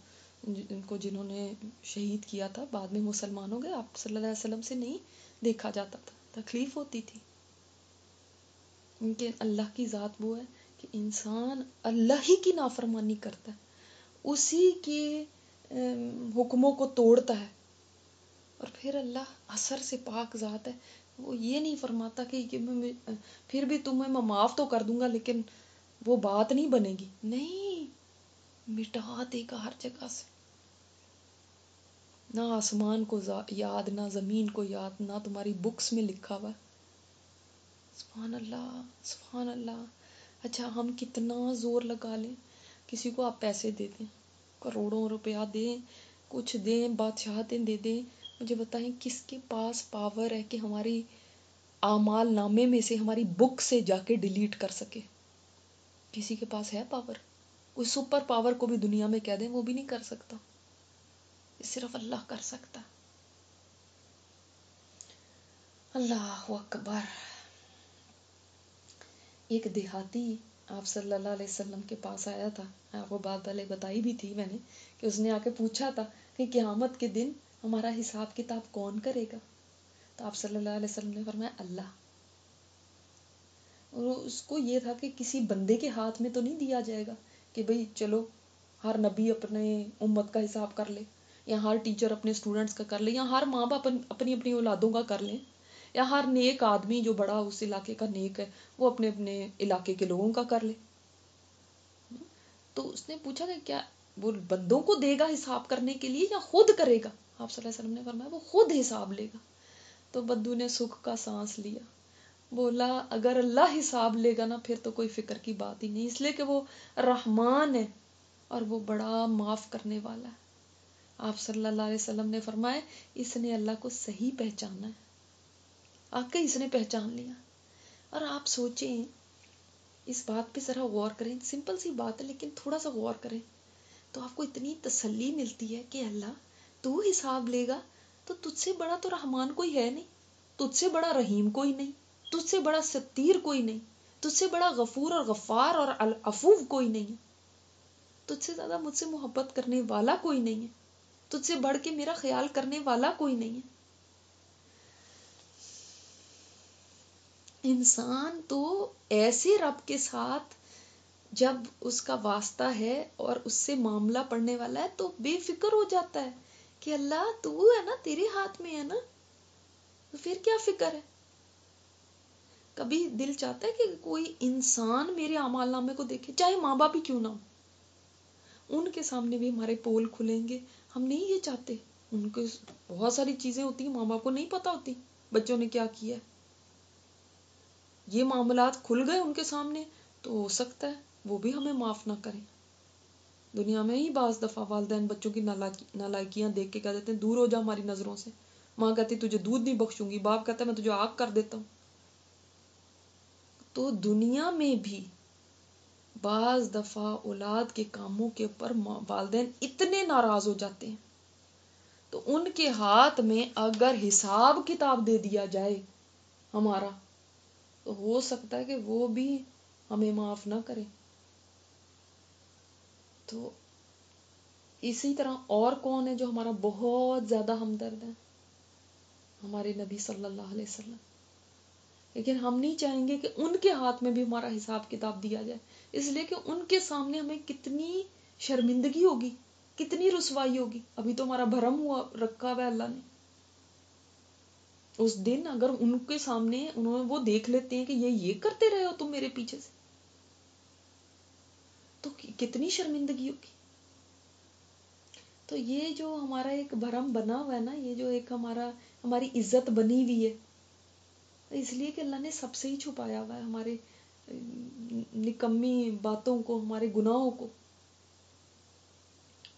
Speaker 1: ان کو جنہوں نے شہید کیا تھا، بعد میں مسلمان ہو گئے، آپ صلی اللہ علیہ وسلم سے نہیں دیکھا جاتا تھا، تکلیف ہوتی تھی. ان کے اللہ کی ذات وہ ہے کہ انسان اللہ ہی کی نافرمانی کرتا ہے، اسی کے حکموں کو توڑتا ہے، اور پھر اللہ اثر سے پاک ذات ہے، وہ یہ نہیں فرماتا کہ پھر بھی تمہیں میں معاف تو کر دوں گا لیکن وہ بات نہیں بنے گی. نہیں، مٹا دے گا ہر جگہ سے. نہ آسمان کو یاد، نہ زمین کو یاد، نہ تمہاری بکس میں لکھا ہوا. سبحان اللہ، سبحان اللہ. اچھا ہم کتنا زور لگا لیں، کسی کو آپ پیسے دے دیں، کروڑوں روپیہ دیں، کچھ دیں، بادشاہتیں دے دیں، مجھے بتائیں کس کے پاس پاور ہے کہ ہماری اعمال نامے میں سے، ہماری بک سے جا کے ڈیلیٹ کر سکے؟ کسی کے پاس ہے پاور؟ کوئی سپر پاور کو بھی دنیا میں کہہ دیں وہ بھی نہیں کر سکتا، یہ صرف اللہ کر سکتا. اللہ اکبر. ایک دیہاتی آپ صلی اللہ علیہ وسلم کے پاس آیا تھا. آپ کو بات پہلے بتائی بھی تھی میں نے کہ اس نے آ کے پوچھا تھا کہ قیامت کے دن ہمارا حساب کتاب کون کرے گا. تو آپ صلی اللہ علیہ وسلم نے فرمایا اللہ. اور اس کو یہ تھا کہ کسی بندے کے ہاتھ میں تو نہیں دیا جائے گا کہ بھئی چلو ہر نبی اپنے امت کا حساب کر لے، یا ہر ٹیچر اپنے اسٹوڈنٹس کا کر لے، یا ہر ماں باپ اپنی اپنی اولادوں کا کر لیں، یا ہر نیک آدمی جو بڑا اس علاقے کا نیک ہے وہ اپنے اپنے علاقے کے لوگوں کا کر لے. تو اس نے پوچھا کہ کیا وہ بندوں کو دے گا حساب کرنے کے لیے یا خود کرے گا؟ آپ صلی اللہ علیہ وسلم نے فرمایا وہ خود حساب لے گا. تو بدو نے سکھ کا سانس لیا، بولا اگر اللہ حساب لے گا نا پھر تو کوئی فکر کی بات ہی نہیں، اس لیے کہ وہ رحمان ہے اور وہ بڑا معاف کرنے والا ہے. آپ صلی اللہ علیہ وسلم نے فرمایا اس نے اللہ کو صحیح پہچانا ہے، آکے اس نے پہچان لیا. اور آپ سوچیں اس بات پہ ذرا غور کریں، سمپل سی بات ہے لیکن تھوڑا سا غور کریں تو آپ کو اتنی تسلی ملتی ہے کہ اللہ تو حساب لے گا تو تجھ سے بڑا تو رحمان کوئی ہے نہیں، تجھ سے بڑا رحیم کوئی نہیں، تجھ سے بڑا ستیر کوئی نہیں، تجھ سے بڑا غفور اور غفار اور عفو کوئی نہیں ہے، تجھ سے زیادہ مجھ سے محبت کرنے والا کوئی نہیں ہے، تجھ سے بڑھ کے میرا خیال کرنے والا کوئی نہیں ہے. انسان تو ایسے رب کے ساتھ جب اس کا واسطہ ہے اور اس سے معاملہ پڑنے والا ہے تو بے فکر ہو جاتا ہے کہ اللہ تو ہے نا، تیرے ہاتھ میں ہے نا، تو پھر کیا فکر ہے. کبھی دل چاہتا ہے کہ کوئی انسان میرے اعمال نامے کو دیکھے، چاہے ماں باپ ہی کیوں نہ ہو، ان کے سامنے بھی ہمارے پول کھلیں گے. ہم نہیں یہ چاہتے. ان کے بہت ساری چیزیں ہوتی ہیں ماں باپ کو نہیں پتا ہوتی بچوں نے کیا کیا ہے. یہ معاملات کھل گئے ان کے سامنے تو ہو سکتا ہے وہ بھی ہمیں معاف نہ کریں. دنیا میں ہی بعض دفعہ والدین بچوں کی نالائکیاں دیکھ کے کہہ دیتے ہیں دور ہو جا ہماری نظروں سے. ماں کہتی تجھے دودھ نہیں بخشوں گی، باپ کہتا ہے میں تجھے آگ کر دیتا ہوں. تو دنیا میں بھی بعض دفعہ اولاد کے کاموں کے اوپر والدین اتنے ناراض ہو جاتے ہیں تو ان کے ہاتھ میں اگر حساب کتاب دے دیا جائے ہمارا تو ہو سکتا ہے کہ وہ بھی ہمیں معاف نہ کرے. تو اسی طرح اور کون ہے جو ہمارا بہت زیادہ ہمدرد ہے؟ ہمارے نبی صلی اللہ علیہ وسلم. لیکن ہم نہیں چاہیں گے کہ ان کے ہاتھ میں بھی ہمارا حساب کتاب دیا جائے، اس لیے کہ ان کے سامنے ہمیں کتنی شرمندگی ہوگی، کتنی رسوائی ہوگی. ابھی تو ہمارا بھرم ہوا رکھا ہوا اللہ نے. اس دن اگر ان کے سامنے وہ دیکھ لیتے ہیں کہ یہ کرتے رہے ہو تم میرے پیچھے سے تو کتنی شرمندگی ہوگی. تو یہ جو ہمارا ایک بھرم بنا ہوا ہے نا، یہ جو ایک ہماری عزت بنی ہوئی ہے، اس لیے کہ اللہ نے سب سے ہی چھپایا ہوا ہے ہمارے نکمی باتوں کو، ہمارے گناہوں کو.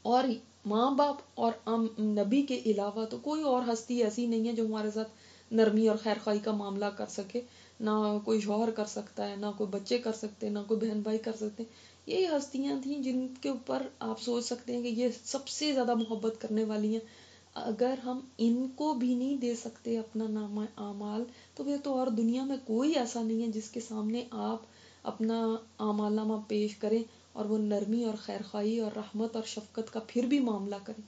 Speaker 1: اور ماں باپ اور نبی کے علاوہ تو کوئی اور ہستی ایسی نہیں ہے جو ہمارے ساتھ نرمی اور خیر خواہی کا معاملہ کر سکے. نہ کوئی شوہر کر سکتا ہے، نہ کوئی بچے کر سکتے، نہ کوئی بہن بھائی کر سکتے. یہی ہستیاں تھیں جن کے اوپر آپ سوچ سکتے ہیں کہ یہ سب سے زیادہ محبت کرنے والی ہیں. اگر ہم ان کو بھی نہیں دے سکتے اپنا نامہ اعمال تو پھر تو اور دنیا میں کوئی ایسا نہیں ہے جس کے سامنے آپ اپنا اعمال نامہ پیش کریں اور وہ نرمی اور خیر خواہی اور رحمت اور شفقت کا پھر بھی معاملہ کریں.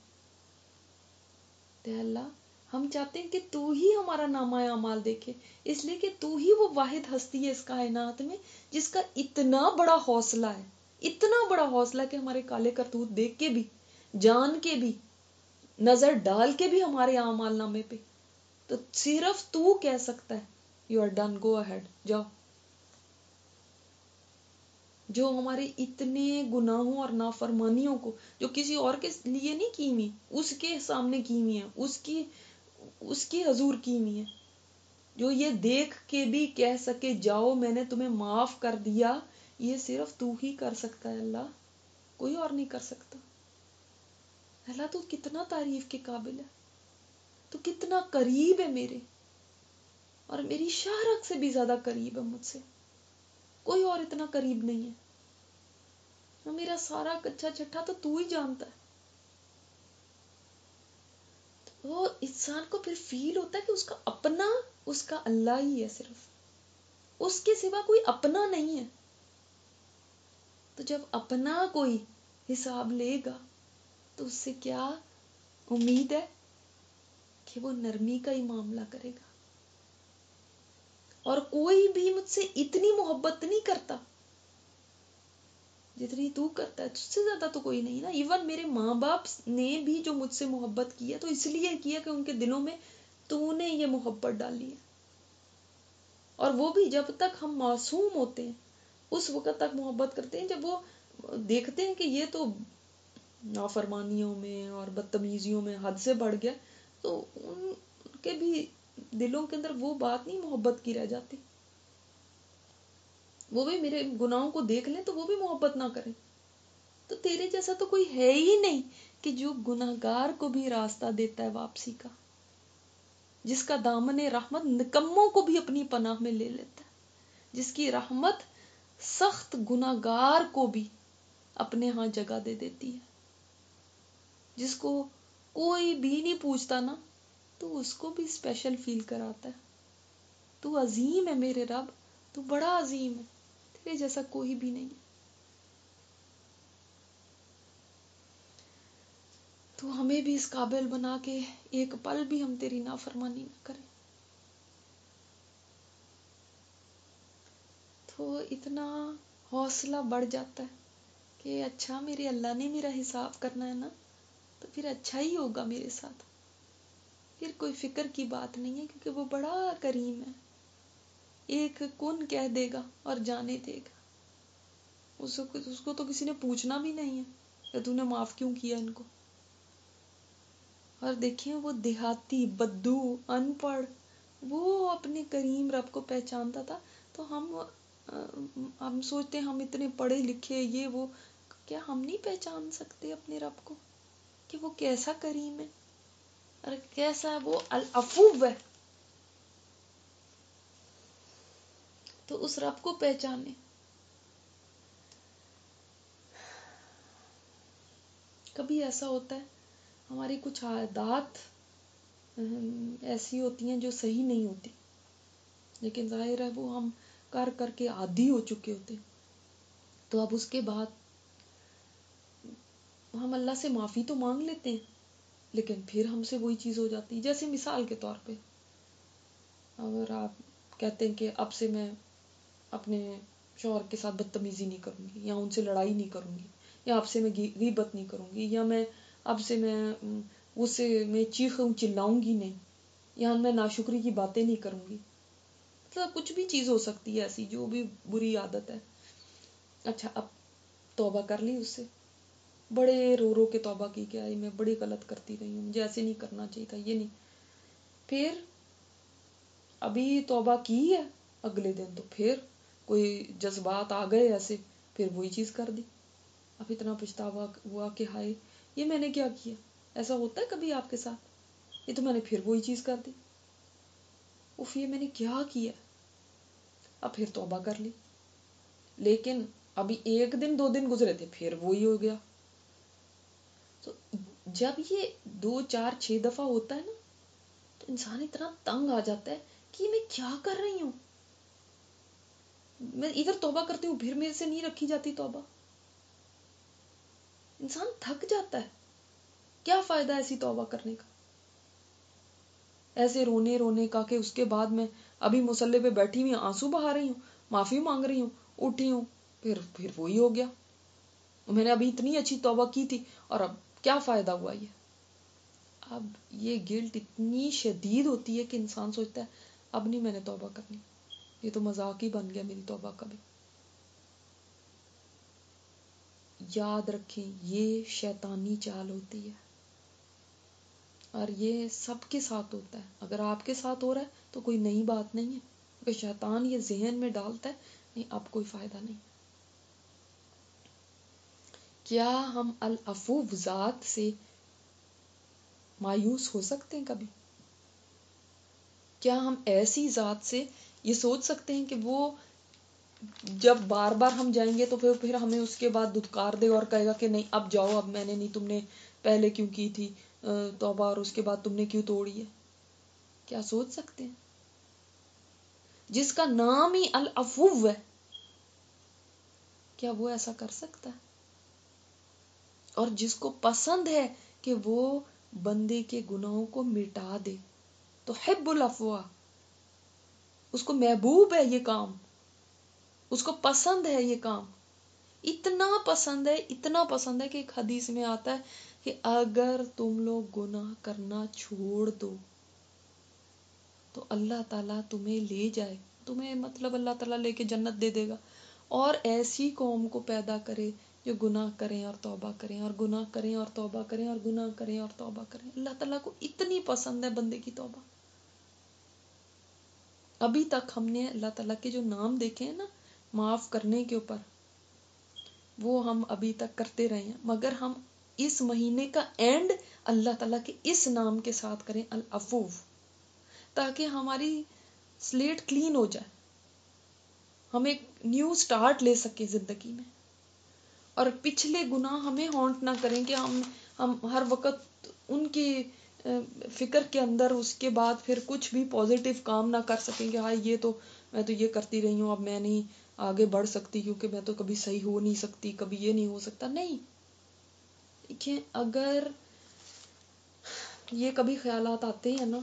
Speaker 1: تے اللہ ہم چاہتے ہیں کہ تو ہی ہمارا نامہ اعمال دیکھے، اس لیے کہ تو ہی وہ واحد ہستی ہے اس کائنات میں جس کا اتنا بڑا حوصلہ ہے، اتنا بڑا حوصلہ کہ ہمارے کالے کرتوت دیکھ کے بھی، جان کے بھی، نظر ڈال کے بھی ہمارے اعمال نامے پہ تو صرف تو کہہ سکتا ہے you are done, go ahead, جاؤ. جو ہمارے اتنے گناہوں اور نافرمانیوں کو جو کسی اور کے لیے نہیں کی ہوئی، اس کے سامنے کی ہوئی ہیں، اس کی حضور کی ہوئی ہیں، جو یہ دیکھ کے بھی کہہ سکے جاؤ میں نے تمہیں معاف کر دیا، یہ صرف تو ہی کر سکتا ہے اللہ، کوئی اور نہیں کر سکتا. اللہ تو کتنا تعریف کے قابل ہے، تو کتنا قریب ہے میرے، اور میری شہرت سے بھی زیادہ قریب ہے مجھ سے، کوئی اور اتنا قریب نہیں ہے. میرا سارا کچا چھٹا تو ہی جانتا ہے. وہ انسان کو پھر فیل ہوتا ہے کہ اس کا اپنا اس کا اللہ ہی ہے، صرف اس کے سوا کوئی اپنا نہیں ہے. تو جب اپنا کوئی حساب لے گا تو اس سے کیا امید ہے کہ وہ نرمی کا ہی معاملہ کرے گا. اور کوئی بھی مجھ سے اتنی محبت نہیں کرتا جتنی تو کرتا ہے. تجھ سے زیادہ تو کوئی نہیں نا. ایون میرے ماں باپ نے بھی جو مجھ سے محبت کیا تو اس لیے کیا کہ ان کے دلوں میں تو نے یہ محبت ڈالی ہے. اور وہ بھی جب تک ہم معصوم ہوتے ہیں اس وقت تک محبت کرتے ہیں جب وہ دیکھتے ہیں کہ یہ تو نافرمانیوں میں اور بدتمیزیوں میں حد سے بڑھ گیا تو ان کے بھی دلوں کے اندر وہ بات نہیں محبت کی رہ جاتی. وہ بھی میرے گناہوں کو دیکھ لیں تو وہ بھی محبت نہ کریں. تو تیرے جیسا تو کوئی ہے ہی نہیں کہ جو گناہگار کو بھی راستہ دیتا ہے واپسی کا, جس کا دامن رحمت نکموں کو بھی اپنی پناہ میں لے لیتا ہے, جس کی رحمت سخت گناہگار کو بھی اپنے ہاں جگہ دے دیتی ہے, جس کو کوئی بھی نہیں پوچھتا نا تو اس کو بھی اسپیشل فیل کراتا ہے. تو عظیم ہے میرے رب, تو بڑا عظیم ہے, تیرے جیسا کوئی بھی نہیں ہے. تو ہمیں بھی اس قابل بنا کے ایک پل بھی ہم تیری نافرمانی نہ کریں. تو اتنا حوصلہ بڑھ جاتا ہے کہ اچھا میرے اللہ نے میرا حساب کرنا ہے نا تو پھر اچھا ہی ہوگا میرے ساتھ. پھر کوئی فکر کی بات نہیں ہے کیونکہ وہ بڑا کریم ہے. ایک کن کہہ دے گا اور جانے دے گا. اس کو تو کسی نے پوچھنا بھی نہیں ہے کہ تو نے معاف کیوں کیا ان کو. اور دیکھیں وہ دیہاتی بدو ان پڑھ وہ اپنے کریم رب کو پہچانتا تھا. تو ہم سوچتے ہیں ہم اتنے پڑھے لکھے یہ وہ, کیا ہم نہیں پہچان سکتے اپنے رب کو کہ وہ کیسا کریم ہے اور کیسا وہ العفو ہے. تو اس رب کو پہچانے. کبھی ایسا ہوتا ہے ہماری کچھ عادات ایسی ہوتی ہیں جو صحیح نہیں ہوتی, لیکن ظاہر ہے وہ ہم کر کر کے عادی ہو چکے ہوتے. تو اب اس کے بعد ہم اللہ سے معافی تو مانگ لیتے ہیں لیکن پھر ہم سے وہی چیز ہو جاتی. جیسے مثال کے طور پہ اگر آپ کہتے ہیں کہ اب سے میں اپنے شوہر کے ساتھ بدتمیزی نہیں کروں گی یا ان سے لڑائی نہیں کروں گی یا اب سے میں غیبت نہیں کروں گی یا میں اب سے میں چیخوں چلاؤں گی نہیں یا میں ناشکری کی باتیں نہیں کروں گی. مطلب کچھ بھی چیز ہو سکتی ہے ایسی جو بھی بری عادت ہے. اچھا اب توبہ کر لی اس سے, بڑے رو رو کے توبہ کی کہ میں بڑی غلط کرتی رہی ہوں, مجھے ایسے نہیں کرنا چاہیے تھا, یہ نہیں. پھر ابھی توبہ کی ہے, اگلے دن تو پھر کوئی جذبات آ گئے ایسے, پھر وہی چیز کر دی. اب اتنا پچھتاوا ہوا کہ ہائے یہ میں نے کیا کیا. ایسا ہوتا ہے کبھی آپ کے ساتھ, یہ تو میں نے پھر وہی چیز کر دی, اف یہ میں نے کیا کیا. اب پھر توبہ کر لی, لیکن ابھی 1 دن 2 دن گزرے تھے پھر وہی ہو گیا. تو جب یہ 2 4 6 دفعہ ہوتا ہے نا تو انسان اتنا تنگ آ جاتا ہے کہ میں کیا کر رہی ہوں. میں ادھر توبہ کرتی ہوں پھر میرے سے نہیں رکھی جاتی توبہ. انسان تھک جاتا ہے. کیا فائدہ ایسی توبہ کرنے کا, ایسے رونے رونے کا کہ اس کے بعد میں ابھی مصلی پہ بیٹھی ہوئی آنسو بہا رہی ہوں, معافی مانگ رہی ہوں, اٹھی ہوں, پھر وہی ہو گیا. میں نے ابھی اتنی اچھی توبہ کی تھی اور اب کیا فائدہ ہوا. اب یہ گلٹ اتنی شدید ہوتی ہے کہ انسان سوچتا ہے اب نہیں میں نے توبہ کرنی, یہ تو مذاق ہی بن گیا میری توبہ کا بھی. یاد رکھیں یہ شیطانی چال ہوتی ہے اور یہ سب کے ساتھ ہوتا ہے. اگر آپ کے ساتھ ہو رہا ہے تو کوئی نئی بات نہیں ہے, کہ شیطان یہ ذہن میں ڈالتا ہے نہیں اب کوئی فائدہ نہیں. کیا ہم العفو ذات سے مایوس ہو سکتے ہیں کبھی؟ کیا ہم ایسی ذات سے یہ سوچ سکتے ہیں کہ وہ جب بار بار ہم جائیں گے تو پھر ہمیں اس کے بعد دھتکار دے اور کہے گا کہ نہیں اب جاؤ, اب میں نے نہیں, تم نے پہلے کیوں کی تھی توبہ اور اس کے بعد تم نے کیوں توڑی ہے. کیا سوچ سکتے ہیں؟ جس کا نام ہی العفو ہے, کیا وہ ایسا کر سکتا ہے؟ اور جس کو پسند ہے کہ وہ بندے کے گناہوں کو مٹا دے، تو حب العفو، اس کو محبوب ہے یہ کام، اس کو پسند ہے یہ کام، اتنا پسند ہے، اتنا پسند ہے کہ ایک حدیث میں آتا ہے کہ اگر تم لوگ گناہ کرنا چھوڑ دو تو اللہ تعالیٰ تمہیں لے جائے، تمہیں مطلب اللہ تعالیٰ لے کے جنت دے دے گا، اور ایسی قوم کو پیدا کرے جو گناہ کریں اور توبہ کریں اور گناہ کریں اور توبہ کریں اور گناہ کریں اور توبہ کریں۔ اللہ تعالیٰ کو اتنی پسند ہے بندے کی توبہ۔ ابھی تک ہم نے اللہ تعالیٰ کے جو نام دیکھے ہیں نا معاف کرنے کے اوپر، وہ ہم ابھی تک کرتے رہے ہیں، مگر ہم اس مہینے کا اینڈ اللہ تعالیٰ کے اس نام کے ساتھ کریں، العفو، تاکہ ہماری سلیٹ کلین ہو جائے، ہم ایک نیو سٹارٹ لے سکیں زندگی میں، اور پچھلے گناہ ہمیں ہانٹ نہ کریں کہ ہم ہر وقت ان کی فکر کے اندر اس کے بعد پھر کچھ بھی پازیٹیو کام نہ کر سکیں کہ ہاں یہ تو میں تو یہ کرتی رہی ہوں، اب میں نہیں آگے بڑھ سکتی کیونکہ میں تو کبھی صحیح ہو نہیں سکتی، کبھی یہ نہیں ہو سکتا۔ نہیں، دیکھیں اگر یہ کبھی خیالات آتے ہیں نا،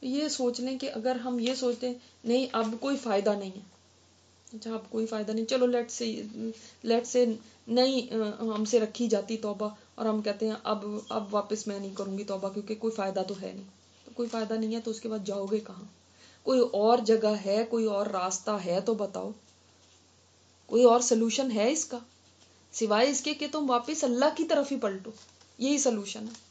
Speaker 1: یہ سوچ لیں کہ اگر ہم یہ سوچتے ہیں نہیں اب کوئی فائدہ نہیں ہے، اچھا اب کوئی فائدہ نہیں، چلو لیٹ سے نہیں ہم سے رکھی جاتی توبہ، اور ہم کہتے ہیں اب واپس میں نہیں کروں گی توبہ کیونکہ کوئی فائدہ تو ہے نہیں، تو کوئی فائدہ نہیں ہے تو اس کے بعد جاؤ گے کہاں؟ کوئی اور جگہ ہے، کوئی اور راستہ ہے تو بتاؤ، کوئی اور سلوشن ہے اس کا سوائے اس کے کہ تم واپس اللہ کی طرف ہی پلٹو؟ یہی سلوشن ہے۔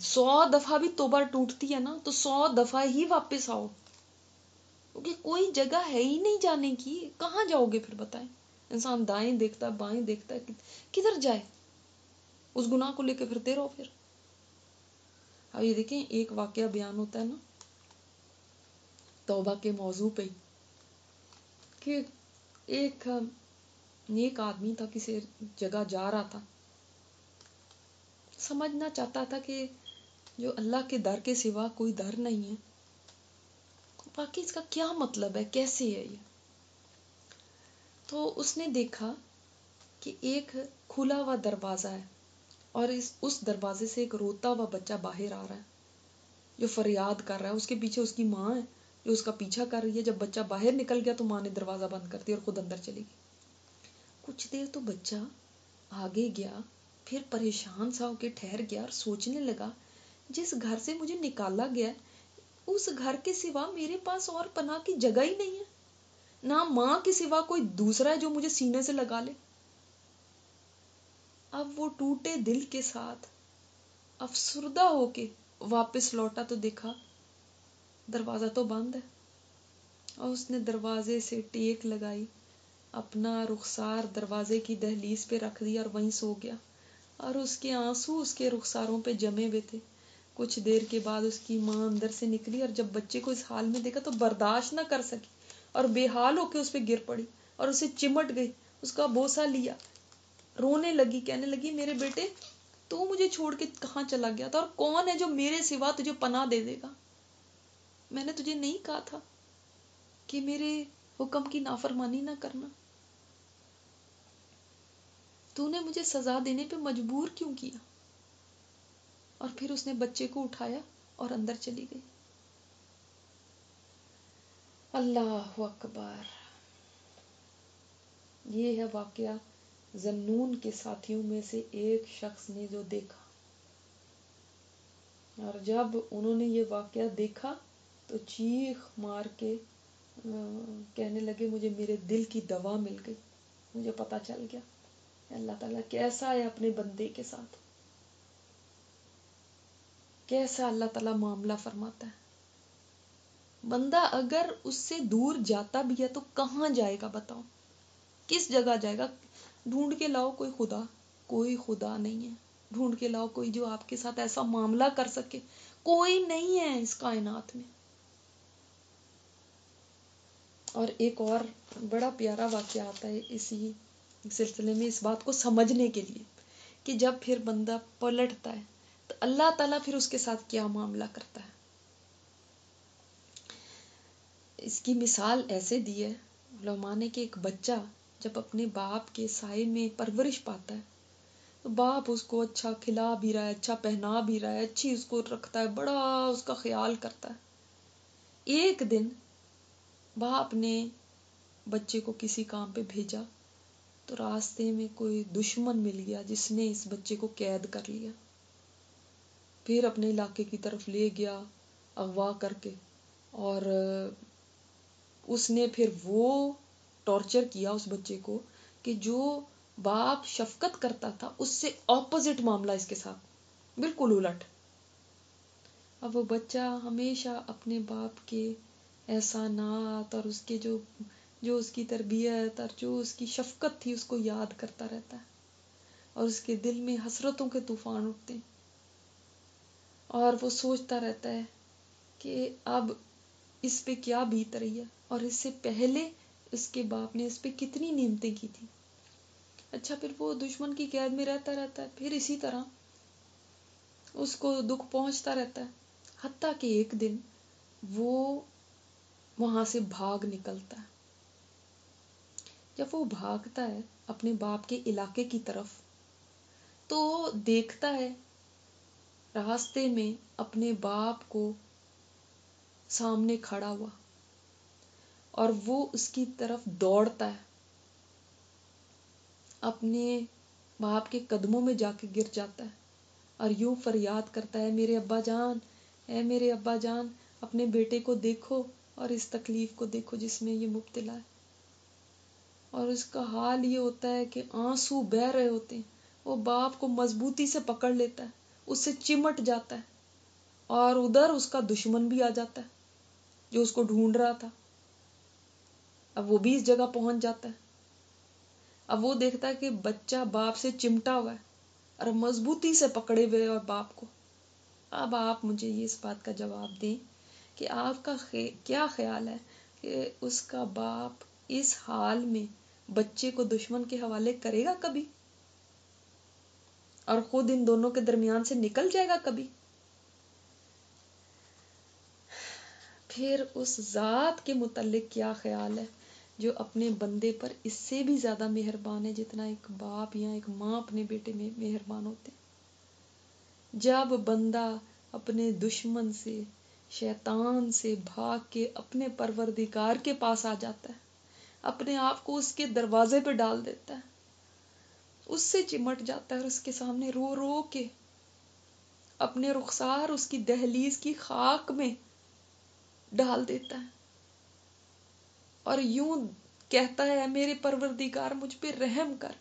Speaker 1: 100 دفعہ بھی توبہ ٹوٹتی ہے نا تو 100 دفعہ ہی واپس آؤ، کیونکہ کوئی جگہ ہے ہی نہیں جانے کی، کہاں جاؤ گے پھر بتائیں؟ انسان دائیں دیکھتا ہے، بائیں دیکھتا ہے، کدھر جائے؟ اس گناہ کو لے کے پھرتے رہو پھر۔ اب یہ دیکھیں ایک واقعہ بیان ہوتا ہے نا توبہ کے موضوع پہ، کہ ایک نیک آدمی تھا، کسی جگہ جا رہا تھا، سمجھنا چاہتا تھا کہ جو اللہ کے در کے سوا کوئی در نہیں ہے، باقی اس کا کیا مطلب ہے، کیسے ہے یہ؟ تو اس نے دیکھا کہ ایک کھلا ہوا دروازہ ہے، اور اس دروازے سے ایک روتا ہوا بچہ باہر آ رہا ہے جو فریاد کر رہا ہے، اس کے پیچھے اس کی ماں ہے جو اس کا پیچھا کر رہی ہے۔ جب بچہ باہر نکل گیا تو ماں نے دروازہ بند کر دیا اور خود اندر چلی گئی۔ کچھ دیر تو بچہ آگے گیا، پھر پریشان سا ہو کے ٹھہر گیا اور سوچنے لگا جس گھر سے مجھے نکالا گیا اس گھر کے سوا میرے پاس اور پناہ کی جگہ ہی نہیں ہے، نہ ماں کے سوا کوئی دوسرا ہے جو مجھے سینے سے لگا لے۔ اب وہ ٹوٹے دل کے ساتھ افسردہ ہو کے واپس لوٹا تو دیکھا دروازہ تو بند ہے، اور اس نے دروازے سے ٹیک لگائی، اپنا رخسار دروازے کی دہلیز پہ رکھ دیا اور وہیں سو گیا، اور اس کے آنسو اس کے رخساروں پہ جمے ہوئے تھے۔ کچھ دیر کے بعد اس کی ماں اندر سے نکلی اور جب بچے کو اس حال میں دیکھا تو برداشت نہ کر سکی اور بے حال ہو کے اس پہ گر پڑی اور اسے چمٹ گئی، اس کا بوسہ لیا، رونے لگی، کہنے لگی میرے بیٹے تو مجھے چھوڑ کے کہاں چلا گیا تھا، اور کون ہے جو میرے سوا تجھے پناہ دے دے گا؟ میں نے تجھے نہیں کہا تھا کہ میرے حکم کی نافرمانی نہ کرنا؟ تو نے مجھے سزا دینے پہ مجبور کیوں کیا؟ اور پھر اس نے بچے کو اٹھایا اور اندر چلی گئی۔ اللہ اکبر! یہ ہے واقعہ ذنون کے ساتھیوں میں سے ایک شخص نے جو دیکھا، اور جب انہوں نے یہ واقعہ دیکھا تو چیخ مار کے کہنے لگے مجھے میرے دل کی دوا مل گئی، مجھے پتہ چل گیا اللہ تعالیٰ کیسا ہے اپنے بندے کے ساتھ، کیسا اللہ تعالیٰ معاملہ فرماتا ہے۔ بندہ اگر اس سے دور جاتا بھی ہے تو کہاں جائے گا بتاؤ؟ کس جگہ جائے گا؟ ڈھونڈ کے لاؤ کوئی خدا نہیں ہے، ڈھونڈ کے لاؤ کوئی جو آپ کے ساتھ ایسا معاملہ کر سکے، کوئی نہیں ہے اس کائنات میں۔ اور ایک اور بڑا پیارا واقعہ آتا ہے اسی سلسلے میں اس بات کو سمجھنے کے لیے کہ جب پھر بندہ پلٹتا ہے تو اللہ تعالیٰ پھر اس کے ساتھ کیا معاملہ کرتا ہے۔ اس کی مثال ایسے دی ہے علماء نے کہ ایک بچہ جب اپنے باپ کے سائے میں پرورش پاتا ہے تو باپ اس کو اچھا کھلا بھی رہا ہے، اچھا پہنا بھی رہا ہے، اچھی اس کو رکھتا ہے، بڑا اس کا خیال کرتا ہے۔ ایک دن باپ نے بچے کو کسی کام پہ بھیجا تو راستے میں کوئی دشمن مل گیا جس نے اس بچے کو قید کر لیا، پھر اپنے علاقے کی طرف لے گیا اغوا کر کے، اور اس نے پھر وہ ٹارچر کیا اس بچے کو کہ جو باپ شفقت کرتا تھا اس سے اپوزٹ معاملہ اس کے ساتھ، بالکل الٹ۔ اب وہ بچہ ہمیشہ اپنے باپ کے احسانات اور اس کے جو اس کی تربیت اور جو اس کی شفقت تھی اس کو یاد کرتا رہتا ہے، اور اس کے دل میں حسرتوں کے طوفان اٹھتے ہیں، اور وہ سوچتا رہتا ہے کہ اب اس پہ کیا بیت رہی ہے، اور اس سے پہلے اس کے باپ نے اس پہ کتنی نعمتیں کی تھی۔ اچھا، پھر وہ دشمن کی قید میں رہتا ہے، پھر اسی طرح اس کو دکھ پہنچتا رہتا ہے، حتیٰ کہ ایک دن وہ وہاں سے بھاگ نکلتا ہے۔ جب وہ بھاگتا ہے اپنے باپ کے علاقے کی طرف تو دیکھتا ہے راستے میں اپنے باپ کو سامنے کھڑا ہوا، اور وہ اس کی طرف دوڑتا ہے، اپنے باپ کے قدموں میں جا کے گر جاتا ہے اور یوں فریاد کرتا ہے، میرے ابا جان، اے میرے ابا جان، اپنے بیٹے کو دیکھو اور اس تکلیف کو دیکھو جس میں یہ مبتلا ہے۔ اور اس کا حال یہ ہوتا ہے کہ آنسو بہہ رہے ہوتے ہیں، وہ باپ کو مضبوطی سے پکڑ لیتا ہے، اس سے چمٹ جاتا ہے، اور ادھر اس کا دشمن بھی آ جاتا ہے جو اس کو ڈھونڈ رہا تھا۔ اب وہ بھی اس جگہ پہنچ جاتا ہے، اب وہ دیکھتا ہے کہ بچہ باپ سے چمٹا ہوا ہے اور مضبوطی سے پکڑے ہوئے اور باپ کو۔ اب آپ مجھے یہ اس بات کا جواب دیں کہ آپ کا کیا خیال ہے کہ اس کا باپ اس حال میں بچے کو دشمن کے حوالے کرے گا کبھی، اور خود ان دونوں کے درمیان سے نکل جائے گا کبھی؟ پھر اس ذات کے متعلق کیا خیال ہے جو اپنے بندے پر اس سے بھی زیادہ مہربان ہے جتنا ایک باپ یا ایک ماں اپنے بیٹے میں مہربان ہوتے ہیں؟ جب بندہ اپنے دشمن سے، شیطان سے بھاگ کے اپنے پروردگار کے پاس آ جاتا ہے، اپنے آپ کو اس کے دروازے پہ ڈال دیتا ہے، اس سے چمٹ جاتا ہے اور اس کے سامنے رو رو کے اپنے رخسار اس کی دہلیز کی خاک میں ڈال دیتا ہے، اور یوں کہتا ہے، میرے پروردگار مجھ پہ رحم کر،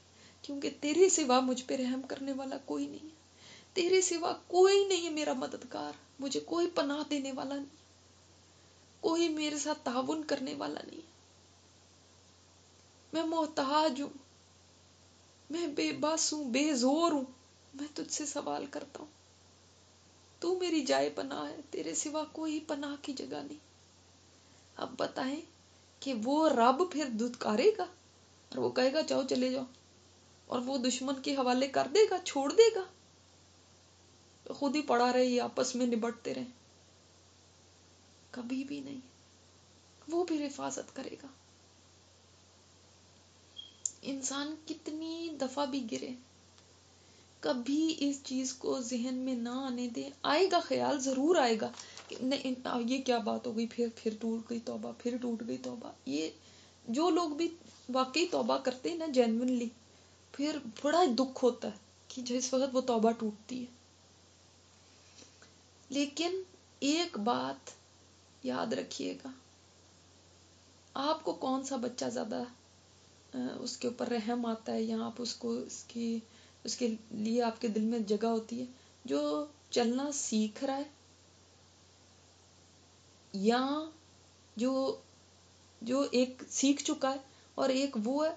Speaker 1: کیونکہ تیرے سوا مجھ پہ رحم کرنے والا کوئی نہیں ہے، تیرے سوا کوئی نہیں ہے میرا مددگار، مجھے کوئی پناہ دینے والا نہیں، کوئی میرے ساتھ تعاون کرنے والا نہیں، میں محتاج ہوں، میں بے بس ہوں، بے زور ہوں، میں تجھ سے سوال کرتا ہوں، تو میری جائے پناہ ہے، تیرے سوا کوئی پناہ کی جگہ نہیں۔ اب بتائیں کہ وہ رب پھر دھتکارے گا اور وہ کہے گا جاؤ چلے جاؤ، اور وہ دشمن کے حوالے کر دے گا، چھوڑ دے گا؟ تو خود ہی پڑا رہے، یہ آپس میں نبٹتے رہے؟ کبھی بھی نہیں، وہ بھی حفاظت کرے گا۔ انسان کتنی دفعہ بھی گرے، کبھی اس چیز کو ذہن میں نہ آنے دے، آئے گا خیال، ضرور آئے گا کہ نہیں یہ کیا بات ہو گئی، پھر ٹوٹ گئی توبہ، پھر ٹوٹ گئی توبہ۔ یہ جو لوگ بھی واقعی توبہ کرتے ہیں نا جینوینلی، پھر بڑا دکھ ہوتا ہے کہ جس وقت وہ توبہ ٹوٹتی ہے۔ لیکن ایک بات یاد رکھیے گا، آپ کو کون سا بچہ زیادہ اس کے اوپر رحم آتا ہے، یا آپ اس کو اس کے لیے آپ کے دل میں جگہ ہوتی ہے، جو چلنا سیکھ رہا ہے، یا جو ایک سیکھ چکا ہے، اور ایک وہ ہے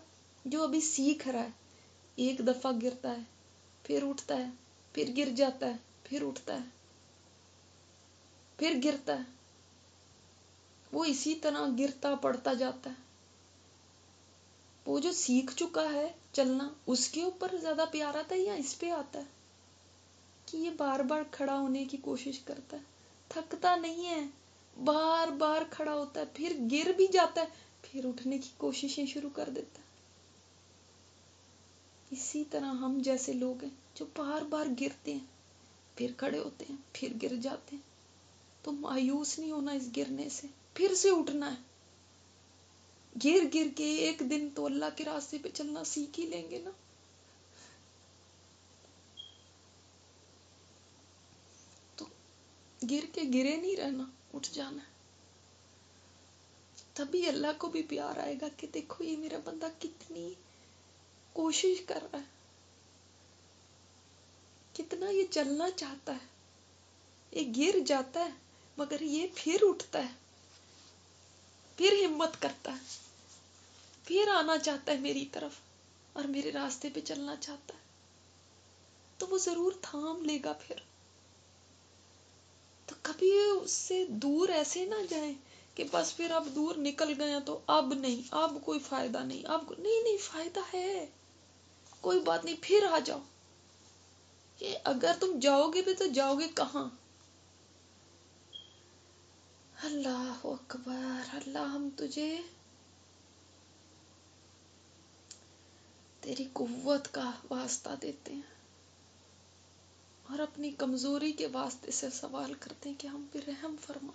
Speaker 1: جو ابھی سیکھ رہا ہے، ایک دفعہ گرتا ہے، پھر اٹھتا ہے، پھر گر جاتا ہے، پھر اٹھتا ہے، پھر گرتا ہے، وہ اسی طرح گرتا پڑتا جاتا ہے۔ وہ جو سیکھ چکا ہے چلنا، اس کے اوپر زیادہ پیار آتا ہے یا اس پہ آتا ہے کہ یہ بار بار کھڑا ہونے کی کوشش کرتا ہے، تھکتا نہیں ہے، بار بار کھڑا ہوتا ہے، پھر گر بھی جاتا ہے، پھر اٹھنے کی کوششیں شروع کر دیتا ہے۔ اسی طرح ہم جیسے لوگ ہیں جو بار بار گرتے ہیں، پھر کھڑے ہوتے ہیں، پھر گر جاتے ہیں. تو مایوس نہیں ہونا اس گرنے سے، پھر سے اٹھنا ہے. گر گر کے ایک دن تو اللہ کے راستے پہ چلنا سیکھ ہی لیں گے نا. تو گر کے گرے نہیں رہنا، اٹھ جانا ہے. تبھی اللہ کو بھی پیار آئے گا کہ دیکھو یہ میرا بندہ کتنی کوشش کر رہا ہے، کتنا یہ چلنا چاہتا ہے. یہ گر جاتا ہے مگر یہ پھر اٹھتا ہے، پھر ہمت کرتا ہے، پھر آنا چاہتا ہے میری طرف اور میرے راستے پہ چلنا چاہتا ہے. تو وہ ضرور تھام لے گا پھر. تو کبھی اس سے دور ایسے نہ جائیں کہ بس پھر اب دور نکل گئے تو اب نہیں، اب کوئی فائدہ نہیں، اب نہیں فائدہ ہے، کوئی بات نہیں، پھر آ جاؤ. کہ اگر تم جاؤ گے بھی تو جاؤ گے کہاں؟ اللہ اکبر. اللہ ہم تجھے تیری قوت کا واسطہ دیتے ہیں اور اپنی کمزوری کے واسطے سے سوال کرتے ہیں کہ ہم پہ رحم فرما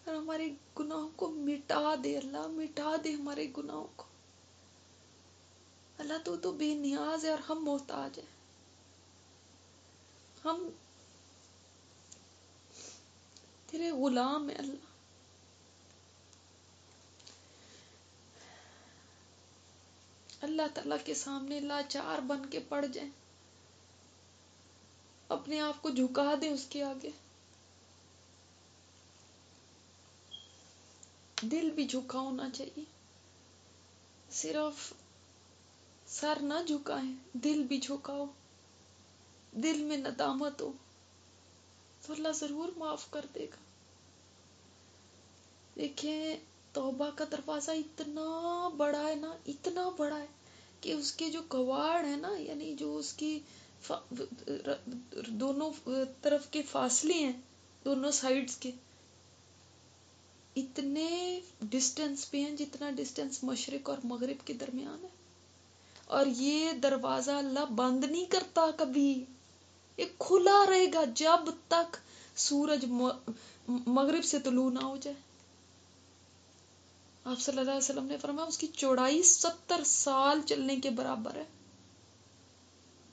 Speaker 1: اور ہمارے گناہوں کو مٹا دے. اللہ مٹا دے ہمارے گناہوں کو. اللہ تو بے نیاز ہے اور ہم محتاج ہیں. ہم تیرے غلام ہیں اللہ. اللہ تعالیٰ کے سامنے لاچار بن کے پڑ جائیں، اپنے آپ کو جھکا دیں اس کے آگے. دل بھی جھکا ہونا چاہیے، صرف سر نہ جھکائیں، دل بھی جھکاؤ، دل میں ندامت ہو تو اللہ ضرور معاف کر دے گا. دیکھیں توبہ کا دروازہ اتنا بڑا ہے نا، اتنا بڑا ہے کہ اس کے جو کواڑ ہے نا، یعنی جو اس کی دونوں طرف کے فاصلے ہیں، دونوں سائیڈز کے، اتنے ڈسٹینس پہ ہیں جتنا ڈسٹینس مشرق اور مغرب کے درمیان ہے. اور یہ دروازہ اللہ بند نہیں کرتا کبھی، یہ کھلا رہے گا جب تک سورج مغرب سے طلوع نہ ہو جائے. آپ صلی اللہ علیہ وسلم نے فرمایا اس کی چوڑائی 70 سال چلنے کے برابر ہے.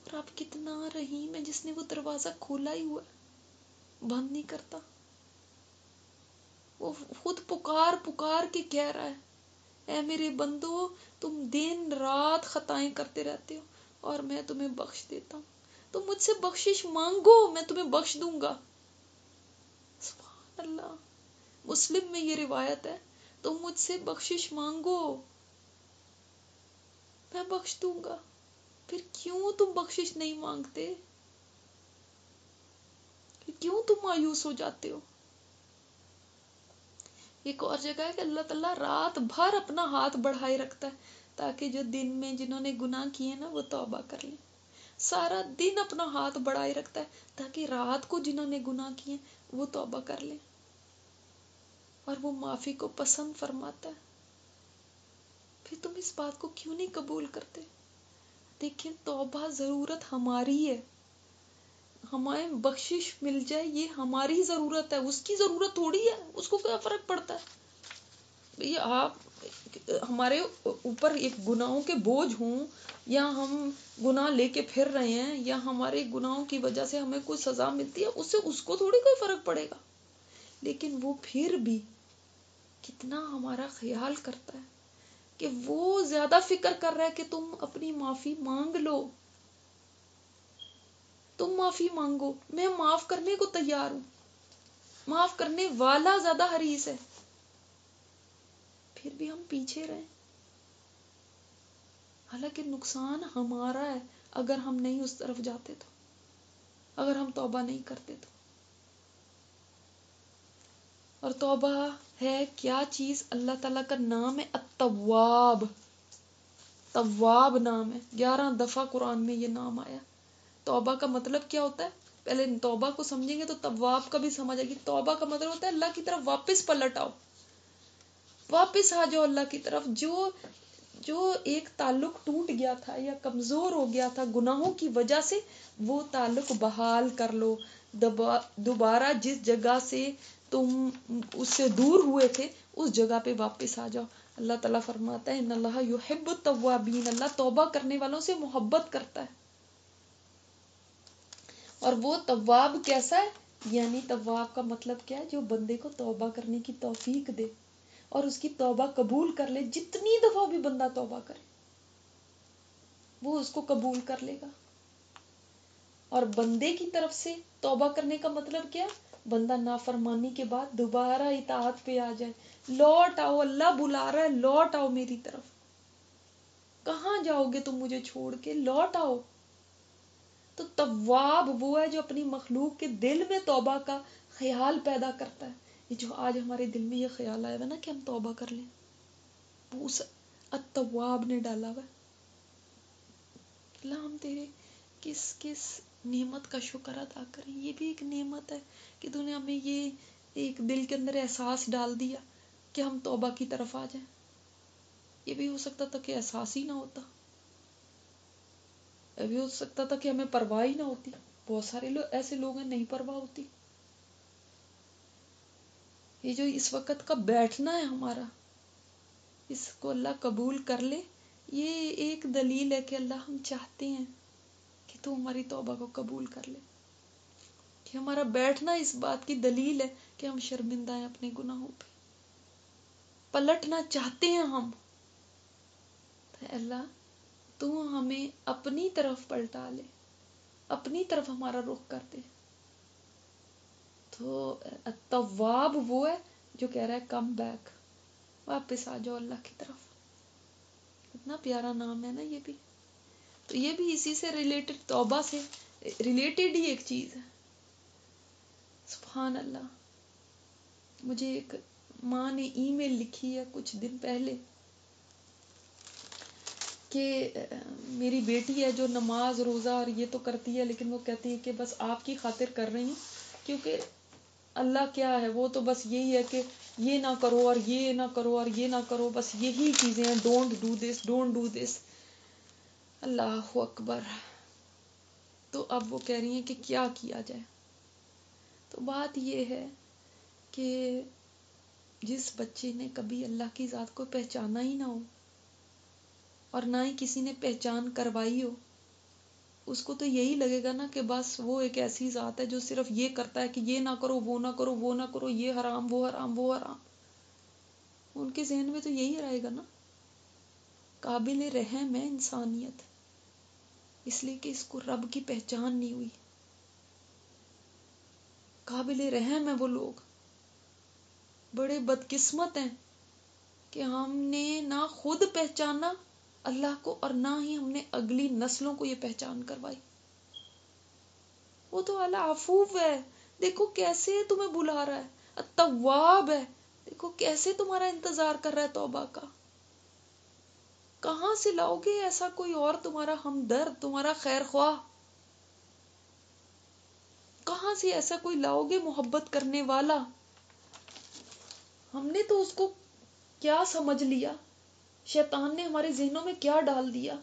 Speaker 1: اور آپ کتنا رحیم ہے جس نے وہ دروازہ کھولا ہی ہوا ہے، بند نہیں کرتا. وہ خود پکار پکار کے کہہ رہا ہے اے میرے بندو، تم دن رات خطائیں کرتے رہتے ہو اور میں تمہیں بخش دیتا ہوں. تم مجھ سے بخشش مانگو میں تمہیں بخش دوں گا. سبحان اللہ. مسلم میں یہ روایت ہے، تم مجھ سے بخشش مانگو میں بخش دوں گا. پھر کیوں تم بخشش نہیں مانگتے؟ کیوں تم مایوس ہو جاتے ہو؟ ایک اور جگہ ہے کہ اللہ تعالیٰ رات بھر اپنا ہاتھ بڑھائے رکھتا ہے تاکہ جو دن میں جنہوں نے گناہ کیے نا وہ توبہ کر لیں. سارا دن اپنا ہاتھ بڑھائے رکھتا ہے تاکہ رات کو جنہوں نے گناہ کیے وہ توبہ کر لیں، اور وہ معافی کو پسند فرماتا ہے. پھر تم اس بات کو کیوں نہیں قبول کرتے؟ دیکھیں توبہ ضرورت ہماری ہے، ہمیں بخشش مل جائے یہ ہماری ضرورت ہے، اس کی ضرورت تھوڑی ہے. اس کو کیا فرق پڑتا ہے؟ بھئی آپ ہمارے اوپر ایک گناہوں کے بوجھ ہوں، یا ہم گناہ لے کے پھر رہے ہیں، یا ہمارے گناہوں کی وجہ سے ہمیں کوئی سزا ملتی ہے، اس سے اس کو تھوڑی کوئی فرق پڑے گا. لیکن وہ پھر بھی کتنا ہمارا خیال کرتا ہے کہ وہ زیادہ فکر کر رہا ہے کہ تم اپنی معافی مانگ لو، تم معافی مانگو، میں معاف کرنے کو تیار ہوں. معاف کرنے والا زیادہ حریص ہے، پھر بھی ہم پیچھے رہیں. حالانکہ نقصان ہمارا ہے اگر ہم نہیں اس طرف جاتے تو، اگر ہم توبہ نہیں کرتے تو. اور توبہ ہے کیا چیز؟ اللہ تعالیٰ کا نام ہے التواب. تواب نام ہے، 11 دفعہ قرآن میں یہ نام آیا. توبہ کا مطلب کیا ہوتا ہے؟ پہلے توبہ کو سمجھیں گے تو تواب کا بھی سمجھ آئے گی. توبہ کا مطلب ہوتا ہے اللہ کی طرف واپس پلٹ آؤ، واپس آ جاؤ اللہ کی طرف. جو جو ایک تعلق ٹوٹ گیا تھا یا کمزور ہو گیا تھا گناہوں کی وجہ سے، وہ تعلق بحال کر لو. دوبارہ جس جگہ سے تم اس سے دور ہوئے تھے اس جگہ پہ واپس آ جاؤ. اللہ تعالیٰ فرماتا ہے ان اللہ یحب التوابین، اللہ توبہ کرنے والوں سے محبت کرتا ہے. اور وہ تواب کیسا ہے؟ یعنی تواب کا مطلب کیا ہے؟ جو بندے کو توبہ کرنے کی توفیق دے اور اس کی توبہ قبول کر لے. جتنی دفعہ بھی بندہ توبہ کرے وہ اس کو قبول کر لے گا. اور بندے کی طرف سے توبہ کرنے کا مطلب کیا؟ بندہ نافرمانی کے بعد دوبارہ اطاعت پہ آ جائے. لوٹ آؤ، اللہ بلا رہا ہے، لوٹ آؤ میری طرف. کہاں جاؤ گے تم مجھے چھوڑ کے؟ لوٹ آؤ. تو تواب وہ ہے جو اپنی مخلوق کے دل میں توبہ کا خیال پیدا کرتا ہے. یہ جو آج ہمارے دل میں یہ خیال آیا ہے نا کہ ہم توبہ کر لیں، وہ اس التواب نے ڈالا ہوا. اللہ ہم تیرے کس کس نعمت کا شکر ادا کریں. یہ بھی ایک نعمت ہے کہ تو نے ہمیں یہ ایک دل کے اندر احساس ڈال دیا کہ ہم توبہ کی طرف آ جائیں. یہ بھی ہو سکتا تھا کہ احساس ہی نہ ہوتا، یہ بھی ہو سکتا تھا کہ ہمیں پرواہ ہی نہ ہوتی. بہت سارے لوگ ایسے لوگ ہیں نہیں پرواہ ہوتی. یہ جو اس وقت کا بیٹھنا ہے ہمارا، اس کو اللہ قبول کر لے. یہ ایک دلیل ہے کہ اللہ ہم چاہتے ہیں کہ تو ہماری توبہ کو قبول کر لے. کہ ہمارا بیٹھنا اس بات کی دلیل ہے کہ ہم شرمندہ ہیں اپنے گناہوں پہ، پلٹنا چاہتے ہیں ہم. اللہ تو ہمیں اپنی طرف پلٹا لے، اپنی طرف ہمارا رخ کر دے. تو التواب وہ ہے جو کہہ رہا ہے کم بیک، واپس آ جاؤ اللہ کی طرف. اتنا پیارا نام ہے نا یہ بھی. تو یہ بھی اسی سے ریلیٹڈ، توبہ سے ریلیٹڈ ہی ایک چیز ہے. سبحان اللہ. مجھے ایک ماں نے ای میل لکھی ہے کچھ دن پہلے کہ میری بیٹی ہے جو نماز روزہ اور یہ تو کرتی ہے، لیکن وہ کہتی ہے کہ بس آپ کی خاطر کر رہی ہوں، کیونکہ اللہ کیا ہے، وہ تو بس یہی ہے کہ یہ نہ کرو اور یہ نہ کرو اور یہ نہ کرو، بس یہی چیزیں ہیں. Don't do this, don't do this. اللہ اکبر. تو اب وہ کہہ رہی ہیں کہ کیا کیا جائے. تو بات یہ ہے کہ جس بچے نے کبھی اللہ کی ذات کو پہچانا ہی نہ ہو اور نہ ہی کسی نے پہچان کروائی ہو، اس کو تو یہی لگے گا نا کہ بس وہ ایک ایسی ذات ہے جو صرف یہ کرتا ہے کہ یہ نہ کرو، وہ نہ کرو، وہ نہ کرو، یہ حرام، وہ حرام، وہ حرام. ان کے ذہن میں تو یہی رہے گا نا. قابل رحم ہے انسانیت، اس لیے کہ اس کو رب کی پہچان نہیں ہوئی. قابل رحم ہے وہ لوگ. بڑے بدقسمت ہیں کہ ہم نے نہ خود پہچانا اللہ کو اور نہ ہی ہم نے اگلی نسلوں کو یہ پہچان کروائی. وہ تو اللہ عفو ہے، دیکھو کیسے تمہیں بلا رہا ہے. التواب ہے، دیکھو کیسے تمہارا انتظار کر رہا ہے توبہ کا. کہاں سے لاؤ گے ایسا کوئی اور تمہارا ہمدرد، تمہارا خیر خواہ؟ کہاں سے ایسا کوئی لاؤ گے محبت کرنے والا؟ ہم نے تو اس کو کیا سمجھ لیا، شیطان نے ہمارے ذہنوں میں کیا ڈال دیا.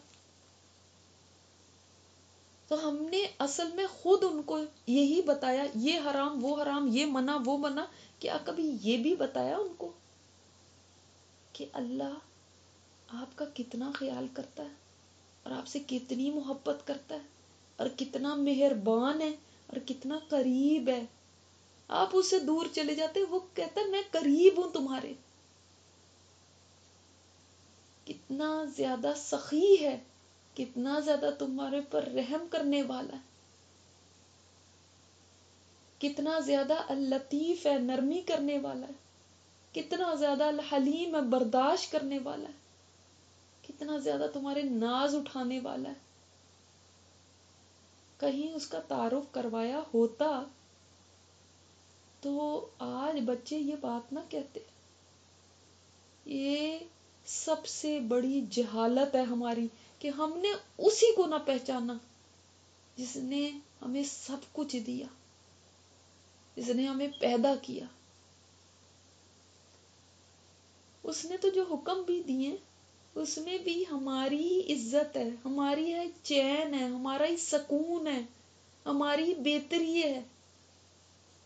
Speaker 1: تو ہم نے اصل میں خود ان کو یہی بتایا، یہ حرام، وہ حرام، یہ منع، وہ منع. کیا کبھی یہ بھی بتایا ان کو کہ اللہ آپ کا کتنا خیال کرتا ہے اور آپ سے کتنی محبت کرتا ہے اور کتنا مہربان ہے اور کتنا قریب ہے؟ آپ اس سے دور چلے جاتے، وہ کہتا ہے میں قریب ہوں تمہارے. کتنا زیادہ سخی ہے، کتنا زیادہ تمہارے پر رحم کرنے والا ہے، کتنا زیادہ اللطیف ہے، نرمی کرنے والا ہے، کتنا زیادہ الحلیم ہے، برداشت کرنے والا ہے، کتنا زیادہ تمہارے ناز اٹھانے والا ہے. کہیں اس کا تعارف کروایا ہوتا تو آج بچے یہ بات نہ کہتے. یہ سب سے بڑی جہالت ہے ہماری کہ ہم نے اسی کو نہ پہچانا جس نے ہمیں سب کچھ دیا، جس نے ہمیں پیدا کیا. اس نے تو جو حکم بھی دیے اس میں بھی ہماری ہی عزت ہے، ہماری ہے چین ہے، ہمارا ہی سکون ہے، ہماری ہی بہتری ہے.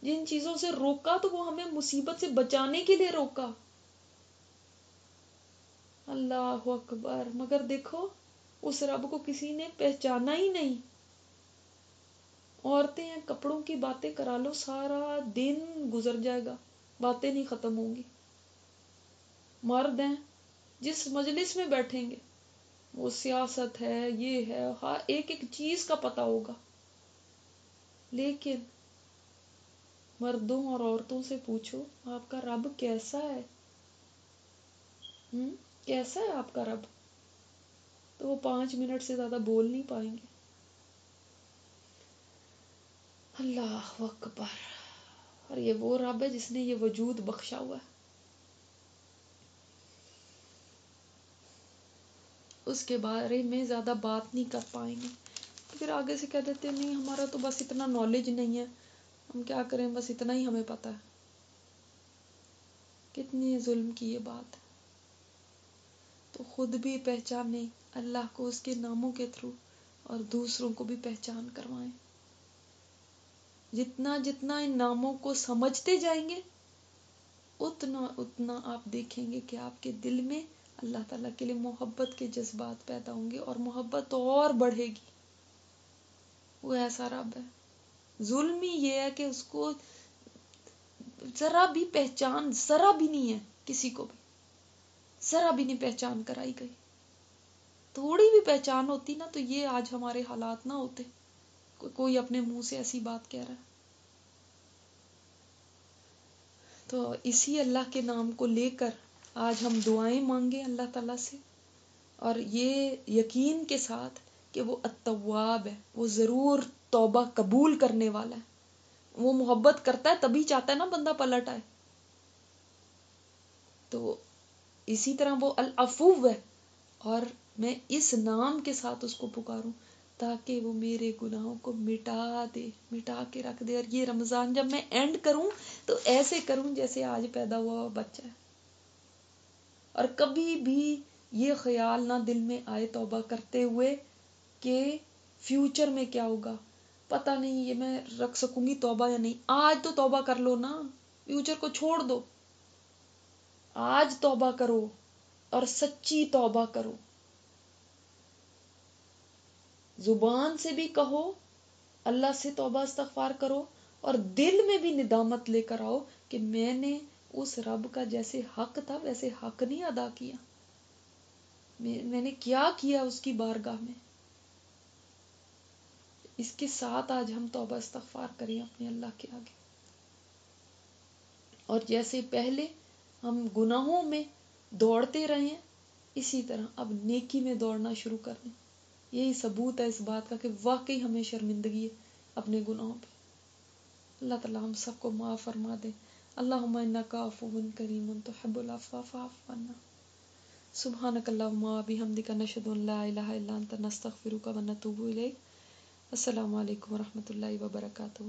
Speaker 1: جن چیزوں سے روکا تو وہ ہمیں مصیبت سے بچانے کے لیے روکا. اللہ اکبر. مگر دیکھو اس رب کو کسی نے پہچانا ہی نہیں. عورتیں ہیں، کپڑوں کی باتیں کرا لو، سارا دن گزر جائے گا، باتیں نہیں ختم ہوں گی. مرد ہیں، جس مجلس میں بیٹھیں گے وہ سیاست ہے، یہ ہے، ہاں ایک ایک چیز کا پتہ ہوگا. لیکن مردوں اور عورتوں سے پوچھو آپ کا رب کیسا ہے، کیسا ہے آپ کا رب، تو وہ 5 منٹ سے زیادہ بول نہیں پائیں گے. اللہ اکبر. اور یہ وہ رب ہے جس نے یہ وجود بخشا ہوا ہے. اس کے بارے میں زیادہ بات نہیں کر پائیں گے. پھر آگے سے کہہ دیتے نہیں ہمارا تو بس اتنا نالج نہیں ہے، ہم کیا کریں، بس اتنا ہی ہمیں پتا ہے. کتنی ظلم کی یہ بات ہے. تو خود بھی پہچانے اللہ کو اس کے ناموں کے تھرو، اور دوسروں کو بھی پہچان کروائیں. جتنا جتنا ان ناموں کو سمجھتے جائیں گے اتنا اتنا آپ دیکھیں گے کہ آپ کے دل میں اللہ تعالیٰ کے لیے محبت کے جذبات پیدا ہوں گے، اور محبت اور بڑھے گی. وہ ایسا رب ہے. ظلم ہی یہ ہے کہ اس کو ذرا بھی پہچان، ذرا بھی نہیں ہے، کسی کو بھی ذرا بھی نہیں پہچان کرائی گئی. تھوڑی بھی پہچان ہوتی نا تو یہ آج ہمارے حالات نہ ہوتے. کوئی اپنے منہ سے ایسی بات کہہ رہا ہے. تو اسی اللہ کے نام کو لے کر آج ہم دعائیں مانگیں اللہ تعالیٰ سے، اور یہ یقین کے ساتھ کہ وہ التواب ہے، وہ ضرور توبہ قبول کرنے والا ہے. وہ محبت کرتا ہے تبھی چاہتا ہے نا بندہ پلٹ آئے. تو اسی طرح وہ العفو ہے، اور میں اس نام کے ساتھ اس کو پکاروں تاکہ وہ میرے گناہوں کو مٹا دے، مٹا کے رکھ دے. اور یہ رمضان جب میں اینڈ کروں تو ایسے کروں جیسے آج پیدا ہوا بچہ ہے. اور کبھی بھی یہ خیال نہ دل میں آئے توبہ کرتے ہوئے کہ فیوچر میں کیا ہوگا، پتہ نہیں یہ میں رکھ سکوں گی توبہ یا نہیں. آج تو توبہ کر لو نا، فیوچر کو چھوڑ دو. آج توبہ کرو اور سچی توبہ کرو. زبان سے بھی کہو، اللہ سے توبہ استغفار کرو، اور دل میں بھی ندامت لے کر آؤ کہ میں نے اس رب کا جیسے حق تھا ویسے حق نہیں ادا کیا. میں نے کیا کیا اس کی بارگاہ میں. اس کے ساتھ آج ہم توبہ استغفار کریں اپنے اللہ کے آگے. اور جیسے پہلے ہم گناہوں میں دوڑتے رہے ہیں، اسی طرح اب نیکی میں دوڑنا شروع کر دیں. یہی ثبوت ہے اس بات کا کہ واقعی ہمیں شرمندگی ہے اپنے گناہوں پہ. اللہ تعالیٰ ہم سب کو معاف فرما دے. اللہم انکا عفو کریم تحب العفو فاعف عنا. سبحانک اللہم وبحمدک نشہد ان لا الہ الا انت نستغفرک ونتوب الیک. السلام علیکم ورحمۃ اللہ وبرکاتہ.